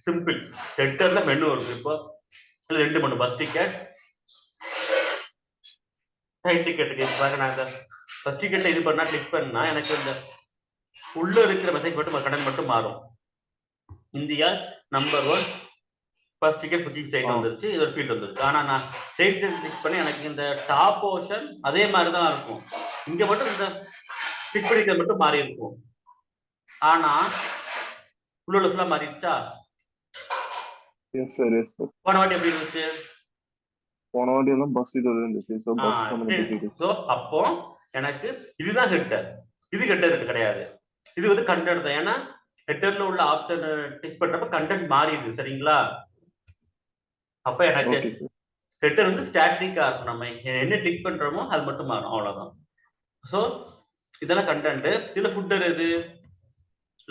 சிம்பிள். ஹெட்டர்ல மெனு இருக்கு. இப்போ ரெண்டு மெனு, பஸ் டிக்கெட், ட்ரெயின் டிக்கெட்டுக்கு. இதுக்காக நான் இந்த பஸ் டிக்கெட்டை இது பண்ணா கிளிக் பண்ணா எனக்கு இந்த உள்ள இருக்கிற மெசேஜ் மட்டும் கண்டென்ட் மட்டும் மாறும். India number 1 first ticket booking site வந்துருச்சு, இது ஒரு ஃபீல்ட் வந்துருச்சு. ஆனா நான் ரைட் கிளிக் பண்ணி எனக்கு இந்த டாப் போர்ஷன் அதே மாதிரி தான் இருக்கும். இங்க மட்டும் இந்த கிளிக் பண்ணிக்கிறது மட்டும் மாறி இருக்கும். ஆனா உள்ள ஃபுல்லா மாறிடுச்சா? Yes sir, yes sir. போன வாட்டி எப்படி இருந்துச்சு? போன வாட்டி எல்லாம் பஸ் இது இருந்துச்சு. So bus community. ஸோ அப்போ எனக்கு இதுதான் ஹெட்டர், இது ஹெட்டர் கிடையாது, இது வந்து கண்டென்ட் தான். ஏன்னா ஹெட்டர்ல உள்ள ஆப்ஷன் டிக் பண்றப்ப கண்டென்ட் மாறிடுது சரிங்களா. அப்ப எனக்கு ஹெட்டர் வந்து ஸ்டாட்டிக்கா இருக்கும், நம்ம என்ன கிளிக் பண்றோமோ அது மட்டும் மாறும், அவ்வளவுதான். ஸோ இதெல்லாம் கண்டென்ட். இதுல ஃபுட்டர் எது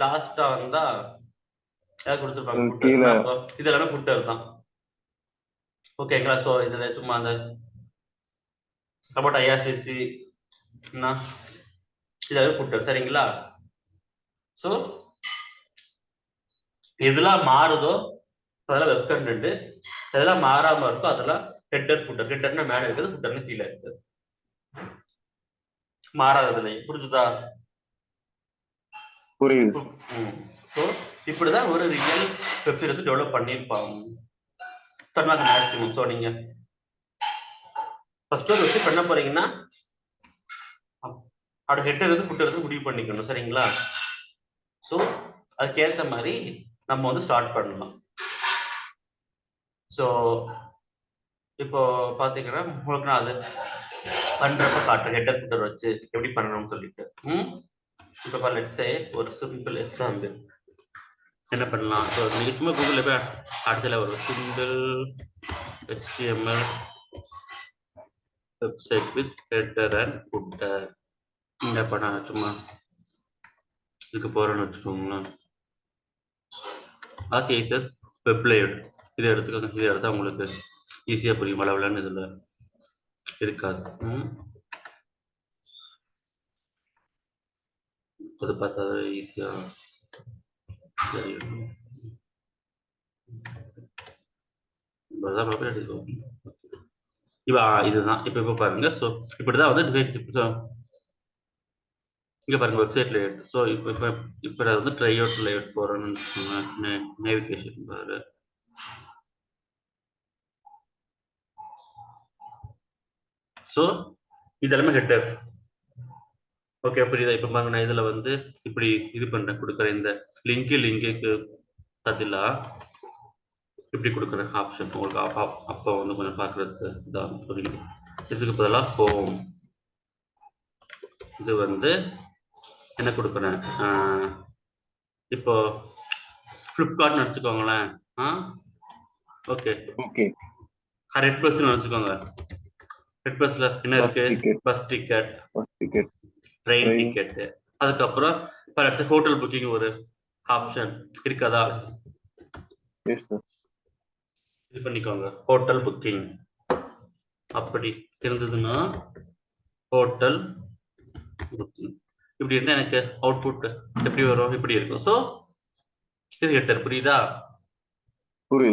லாஸ்டா வந்தா ஏதாவது கொடுத்துருப்பாங்க, இதெல்லாமே ஃபுட்டர் தான். ஓகேங்களா. ஸோ இதுல சும்மா அந்த அபவுட் ஐஆர்சிசி இதெல்லாம் ஃபுட்டர் சரிங்களா. ஸோ எதெல்லாம் மாறுதோ அதெல்லாம் வெப் கண்டென்ட், எதெல்லாம் மாறாம இருக்கோ அதெல்லாம் ஹெட்டர் ஃபுட்டர். ஹெட்டர்னா மேல இருக்குது, ஃபுட்டர்னா கீழே இருக்குது, மாறாததுல. புரிஞ்சுதா? புரியுது. ஸோ இப்படிதான் ஒரு ரியல் வெப்சைட் வந்து டெவலப் பண்ணியிருப்பாங்க. மேக்ஸிமம். ஸோ நீங்க ஃபர்ஸ்ட் ஒரு வெப்சைட் பண்ண போறீங்கன்னா அதோட ஹெட்டர் வந்து ஃபுட்டர் வந்து முடிவு பண்ணிக்கணும் சரிங்களா. ஸோ அதுக்கேற்ற மாதிரி நம்ம வந்து ஸ்டார்ட் பண்ணலாம். ஸோ இப்போ பாத்தீங்கன்னா உங்களுக்கு நான் அது பண்றப்ப காட்டுறேன், ஹெட்டர் ஃபுட்டர் வச்சு எப்படி பண்ணணும்னு சொல்லிட்டு. இப்போ லெட்ஸ் சே ஒரு சிம்பிள் எக்ஸாம்பிள் என்ன பண்ணலாம். ஸோ நீங்க சும்மா கூகுள்ல போய் அடுத்தல ஒரு simple HTML website with header and footer இந்த பண்ண சும்மா இதுக்கு போறேன்னு வச்சுக்கோங்களேன். ஆசிஎஸ்எஸ் வெப் லேஅவுட் இதை எடுத்துக்கோங்க. இதை எடுத்தா உங்களுக்கு ஈஸியா புரியும், அளவுலன்னு இதுல இருக்காது. அது பார்த்தா ஈஸியா தெரியும். இதுதான் இப்ப பாருங்க. ஸோ இப்படிதான் வந்து இங்க பாருங்க வெப்சைட் லேஅவுட். ஸோ இப்போ வந்து ட்ரை அவுட் லேஅவுட் போறேன்னு வச்சுக்கோங்க. நேவிகேஷன் பாரு. ஸோ இதெல்லாமே ஹெட்டர். ஓகே புரியுதா? இப்போ பாருங்க நான் இதுல வந்து இப்படி இது பண்றேன், கொடுக்குறேன். இந்த லிங்க்கு பதிலா இப்படி கொடுக்குறேன் ஆப்ஷன் உங்களுக்கு. அப்போ வந்து கொஞ்சம் பார்க்கறதுக்கு இதான் புரியுது. இதுக்கு பதிலாக ஹோம் இது வந்து என்ன கொடுக்குறேன். இப்போ ஃப்ளிப்கார்ட்னு வச்சுக்கோங்களேன். Okay okay. ரெட் பஸ்ன்னு வச்சுக்கோங்க. ரெட் பஸ்ல என்ன இருக்கு? Bus ticket, train ticket. அதுக்கப்புறம் ஹோட்டல் புக்கிங் ஒரு ஆப்ஷன் இருக்காதா? இது பண்ணிக்கோங்க ஹோட்டல் புக்கிங். அப்படி இருந்ததுன்னா ஹோட்டல் புக்கிங் இப்படி இருந்தா எனக்கு அவுட்புட் எப்படி வரும்? இப்படி இருக்கும். ஸோ இது ஹெட்டர். புரியுதா?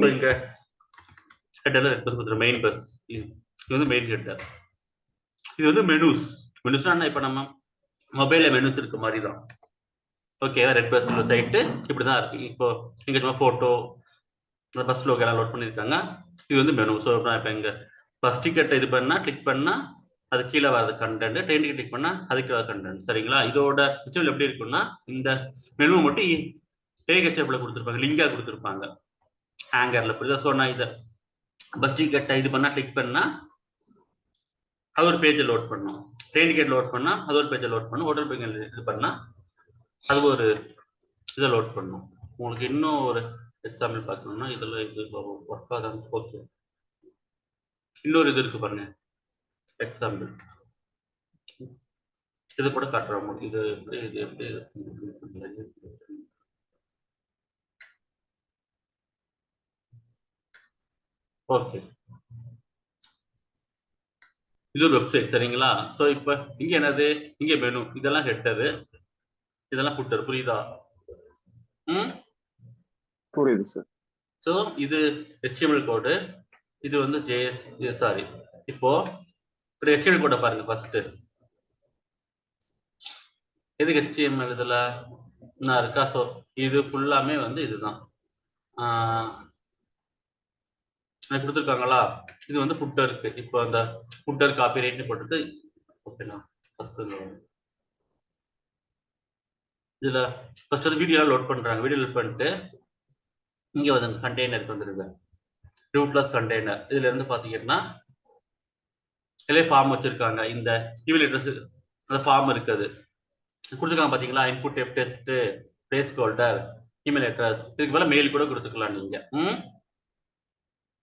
இங்க ஹெட்டர்ல ரெட் பஸ் மெயின் பஸ், இது வந்து மெயின் ஹெட்டர். இது வந்து மெனுஸ். மெனுஸ்னா இப்போ நம்ம மொபைல்ல மெனுஸ் இருக்க மாதிரி தான். ஓகே, ரெட் பஸ் சைட்டு இப்படிதான் இருக்கு. இப்போ இங்க சும்மா போட்டோ பஸ் லோகோ எல்லாம் லோட் பண்ணியிருக்காங்க. இது வந்து மெனு. ஸோ இப்போ இங்க பஸ் டிக்கெட் இது பண்ணா கிளிக் பண்ணா அது கீழே வரது கண்டென்ட், ட்ரெயின் டிக்கெட் கிளிக் பண்ணா அதுக்கு வர கண்டென்ட். சரிங்களா? இதோட விஷயம் எப்படி இருக்குன்னா இந்த மெனு மட்டும் ஏகச்சப்ல கொடுத்துருப்பாங்க, லிங்கா கொடுத்துருப்பாங்க ஹேங்கர்ல. புரியுதா? ஸோ நான் இதை பஸ் டிக்கெட்டை இது பண்ணா கிளிக் பண்ணா அது ஒரு பேஜை லோட் பண்ணும், ட்ரெயின் டிக்கெட் லோட் பண்ணா அது ஒரு பேஜை லோட் பண்ணும், ஹோட்டல் பேஜ் இது பண்ணா அது ஒரு இதை லோட் பண்ணும். உங்களுக்கு இன்னும் ஒரு எக்ஸாம்பிள் பார்க்கணும்னா இதுல இது ஒர்க் ஆகாது. ஓகே, இன்னொரு இது இருக்கு பாருங்க எக்ஸாம்பிள். இது கூட காட்டுறோம். இது எப்படி இது எப்படி ஓகே, இது ஒரு வெப்சைட். சரிங்களா? ஸோ இப்போ இங்க என்னது, இங்க மெனு, இதெல்லாம் ஹெட்டரு, இதெல்லாம் ஃபுட்டர். புரியுதா? புரியுது சார். ஸோ இது HTML கோடு, இது வந்து ஜேஎஸ். சாரி, இப்போ ஒரு HTML கோடை பாருங்க ஃபர்ஸ்ட். எதுக்கு HTML இதுல என்ன இருக்கா? ஸோ இது ஃபுல்லாமே வந்து இதுதான் கொடுத்துருக்காங்களா. இது வந்து ஃபுட்டர் இருக்கு. இப்போ அந்த ஃபுட்டர் காப்பி ரைட்னு போட்டுட்டு ஓகேண்ணா. இதுல ஃபர்ஸ்ட் வந்து வீடியோ லோட் பண்றாங்க. வீடியோ லோட் பண்ணிட்டு இங்க வந்து கண்டெய்னருக்கு வந்துருங்க, ரூட்லெஸ் கண்டெய்னர். இதுல இருந்து பாத்தீங்கன்னா இதுல ஃபார்ம் வச்சிருக்காங்க. இந்த இமெயில் அட்ரஸ் அந்த ஃபார்ம் இருக்குது கொடுத்துருக்காங்க பாத்தீங்களா. Input type test placeholder email address. இதுக்கு மேல மெயில் கூட கொடுத்துக்கலாம் நீங்க.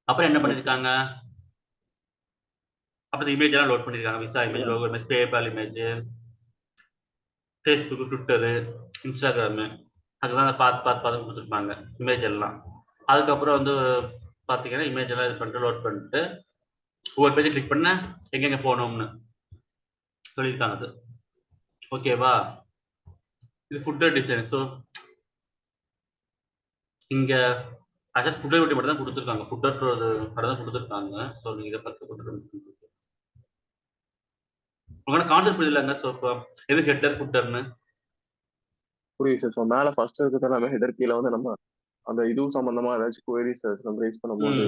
அப்புறம் என்ன பண்ணிருக்காங்க, அப்புறம் இமேஜ் எல்லாம் லோட் பண்ணிருக்காங்க. Visa image, logo image, PayPal image, Facebook, Twitter, Instagram, அதுதான் பார்த்து பார்த்து பார்த்து கொடுத்துருப்பாங்க இமேஜ் எல்லாம். அதுக்கப்புறம் வந்து பார்த்தீங்கன்னா இமேஜ் எல்லாம் இது பண்ணிட்டு லோட் பண்ணிட்டு ஒவ்வொரு பேஜை கிளிக் பண்ண எங்கெங்க போகணும்னு சொல்லியிருக்காங்க அது. ஓகேவா? இது ஃபுட்டர் டிசைன். ஸோ இங்க ஆக்சுவலா ஃபுட்டர் வெட்டி மட்டும் தான் கொடுத்துருக்காங்க, ஃபுட்டர் ஒரு படம் தான் கொடுத்துருக்காங்க. ஸோ நீங்க இதை பத்து கொடுத்துருக்காங்க. உங்களுக்கு கான்செப்ட் புரியலங்க. ஸோ இப்போ எது ஹெட்டர் ஃபுட்டர்னு புரியுது சார். ஸோ மேலே ஃபர்ஸ்ட் இருக்கிறது எல்லாமே ஹெடர், கீழே வந்து நம்ம அந்த இது சம்பந்தமா ஏதாச்சும் குவரிஸ் நம்ம ரைஸ் பண்ணும்போது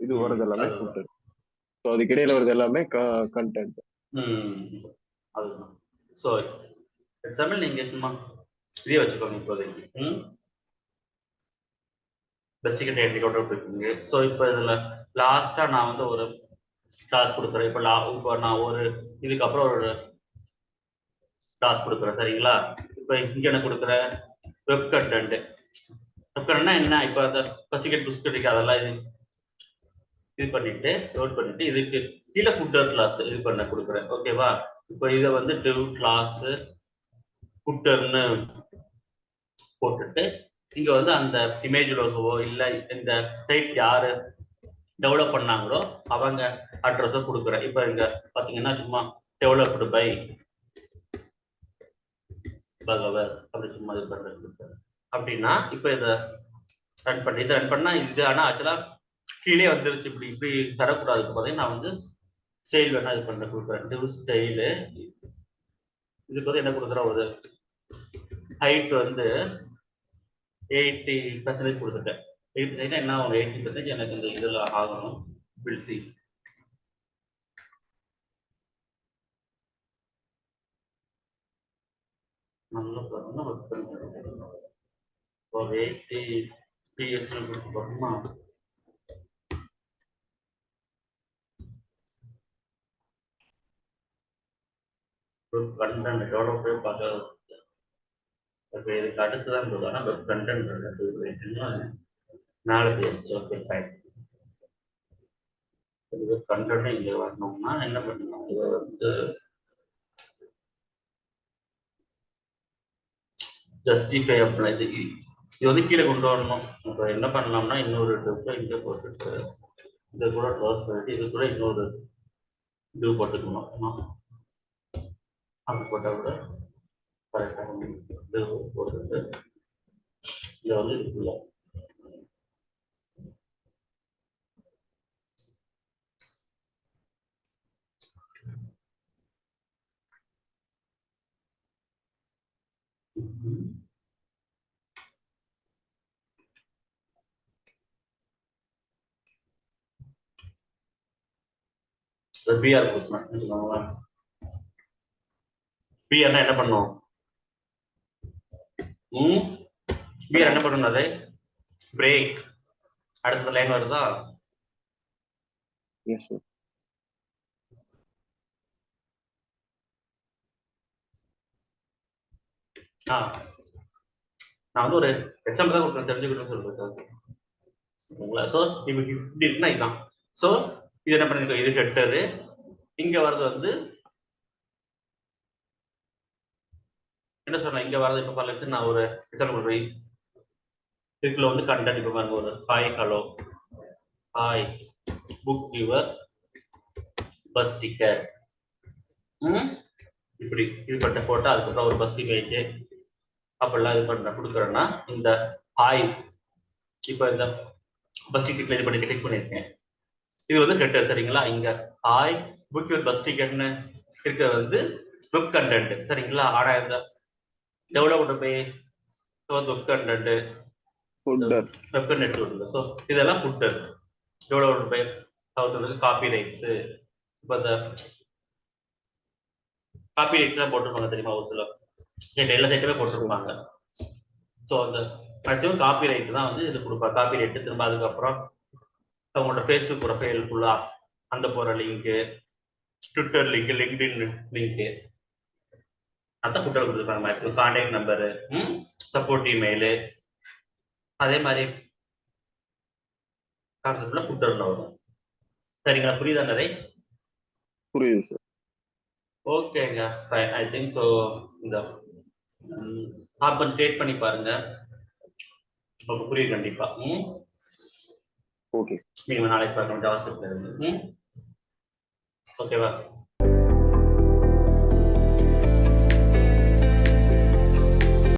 இது வர்றது எல்லாமே ஃபுட்டர். ஸோ அதுக்கு இடையில வருது எல்லாமே கண்டென்ட். அதுதான். ஸோ எக்ஸாம்பிள் நீங்க சும்மா இதே வச்சுக்கோங்க இப்போதைக்கு. பெஸ்ட் டிக்கெட் என்ட்ரி கவுண்டர் இருக்குங்க. ஸோ இப்போ இதில் லாஸ்ட்டாக நான் வந்து ஒரு கிளாஸ் கொடுக்குறேன். இப்போ நான் ஒரு இதுக்கப்புறம் ஒரு கிளாஸ் கொடுக்குறேன். சரிங்களா? இப்போ இங்கே என்ன கொடுக்குறேன், வெப் கண்டென்ட். வெப் கண்டென்ட்னா என்ன, இப்போ அந்த ஃபர்ஸ்ட் டிக்கெட் புஷ் கிடைக்கு அதெல்லாம் இது பண்ணிட்டு லோட் பண்ணிட்டு இதுக்கு கீழே ஃபுட்டர் கிளாஸ் இது பண்ண கொடுக்குறேன். ஓகேவா? இப்போ இதை வந்து டிவ் கிளாஸ் ஃபுட்டர்னு போட்டுட்டு இங்க வந்து அந்த இமேஜ் லோகோவோ இல்ல இந்த சைட் யாரு டெவலப் பண்ணாங்களோ அவங்க அட்ரஸை கொடுக்குறேன். இப்போ இங்க பாத்தீங்கன்னா சும்மா டெவலப்டு பை பகவர் அப்படி சும்மா இது பண்றது அப்படின்னா இப்போ இதை ரன் பண்ணி இதை ரன் பண்ணா இது. ஆனால் ஆக்சுவலா கீழே வந்துருச்சு. இப்படி இப்படி தரக்கூடாது. பார்த்தீங்கன்னா நான் வந்து ஸ்டைல் வேணா இது பண்ண கொடுக்குறேன். ஸ்டைலு இதுக்கு வந்து என்ன கொடுக்குறேன், ஒரு ஹைட் வந்து 80% கொடுத்துட்டேன். 80% என்ன, ஒரு 80% எனக்கு இந்த இதில் ஆகணும். பில்சி நல்லா பாருங்க, ஒர்க் பண்ணுறேன். ஒரு 80 PS கொடுத்து போட்டோம்னா ஒரு கண்டென்ட் டெவலப் போய் பார்க்க. இப்போ இதுக்கு அடுத்துதான் போகுது. ஆனால் வெப் கண்டென்ட் நாலு பேஜ். Okay fine. இது கண்டென்ட் இங்கே வரணும்னா என்ன பண்ணணும், இதை வந்து ஜஸ்டிஃபை அப்ளை இது வந்து கீழே கொண்டு வரணும். இப்போ என்ன பண்ணலாம்னா இன்னொரு டிப் இங்கே போட்டுட்டு இதை கூட க்ளோஸ் பண்ணிட்டு இது கூட இன்னொரு இது போட்டுக்கணும். அப்படி போட்டால் கூட கரெக்டாக இது போட்டுட்டு இதை வந்து இதுக்குள்ள பிஆர் கொடுக்கணும். பிஆர்னா என்ன பண்ணும்? பிஆர் என்ன பண்ணணும்? அது பிரேக். அடுத்த லைன் வருதா? Yes sir. நான் வந்து ஒரு எக்ஸாம்பிள் தான் கொடுக்குறேன், தெரிஞ்சுக்கிட்டு சொல்றேன். ஸோ இப்படி இருக்குன்னா இதுதான். ஸோ இது என்ன பண்ணிருக்கோம்? இது ஹெட்டரு. இங்க வர்றது வந்து என்ன சொல்றேன்? இங்க வர்றது இப்ப பாருங்க, நான் ஒரு எக்ஸாம்பிள் கொடுக்குறேன். இதுக்குள்ள வந்து கண்டென்ட் இப்ப பாருங்க, ஒரு hi hello hi book your bus ticket. இப்படி இதுபட்ட போட்டோ, அதுக்கப்புறம் ஒரு பஸ் இமேஜ் அப்படிலாம் இது பண்ற கொடுக்குறேன்னா இந்த ஹாய் இப்போ இந்த பஸ் டிக்கெட்ல இது பண்ணி கிளிக் பண்ணியிருக்கேன். இது வந்து ஹெட்டர் சரிங்களா. இங்க ஹாய் புக் யுவர் பஸ் டிக்கெட்னு இருக்க வந்து புக் கண்டென்ட் சரிங்களா. ஆனா இந்த எவ்வளவு கொண்டு போய் புக் கண்டென்ட் வெப் கண்டென்ட் வருது. ஸோ இதெல்லாம் ஃபுட்டர். எவ்வளவு கொண்டு போய் காப்பி ரைட்ஸ். இப்போ இந்த காப்பி ரைட்ஸ் தான் போட்டிருப்பாங்க தெரியுமா, ஒரு சில எல்லா சைட்டுமே போட்டிருப்பாங்க. ஸோ அந்த மேக்ஸிமம் காப்பி ரைட் தான் வந்து இது கொடுப்பாங்க. காப்பி ரைட்டு திரும்ப அதுக்கப்புறம் அவங்களோட ஃபேஸ்புக் ப்ரொஃபைல் ஃபுல்லா அந்த போற link, Twitter link, LinkedIn link, அதான் ஃபுட்டர் கொடுத்துருப்பாங்க. Maximum contact number, support email, அதே மாதிரி கான்செப்ட்ல ஃபுட்டர்ல வரும். சரிங்களா, புரியுதா நிறைய? புரியுது சார். ஓகேங்க, ஃபைன். ஐ திங்க் ஸோ இந்த ஆப்பன் ஸ்டேட் பண்ணி பாருங்க, உங்களுக்கு புரியுது கண்டிப்பா. ஓகே, நீங்க நாளைக்கு பார்க்கணும் ஜாவாஸ்கிரிப்ட்ல இருந்து. ஓகேவா?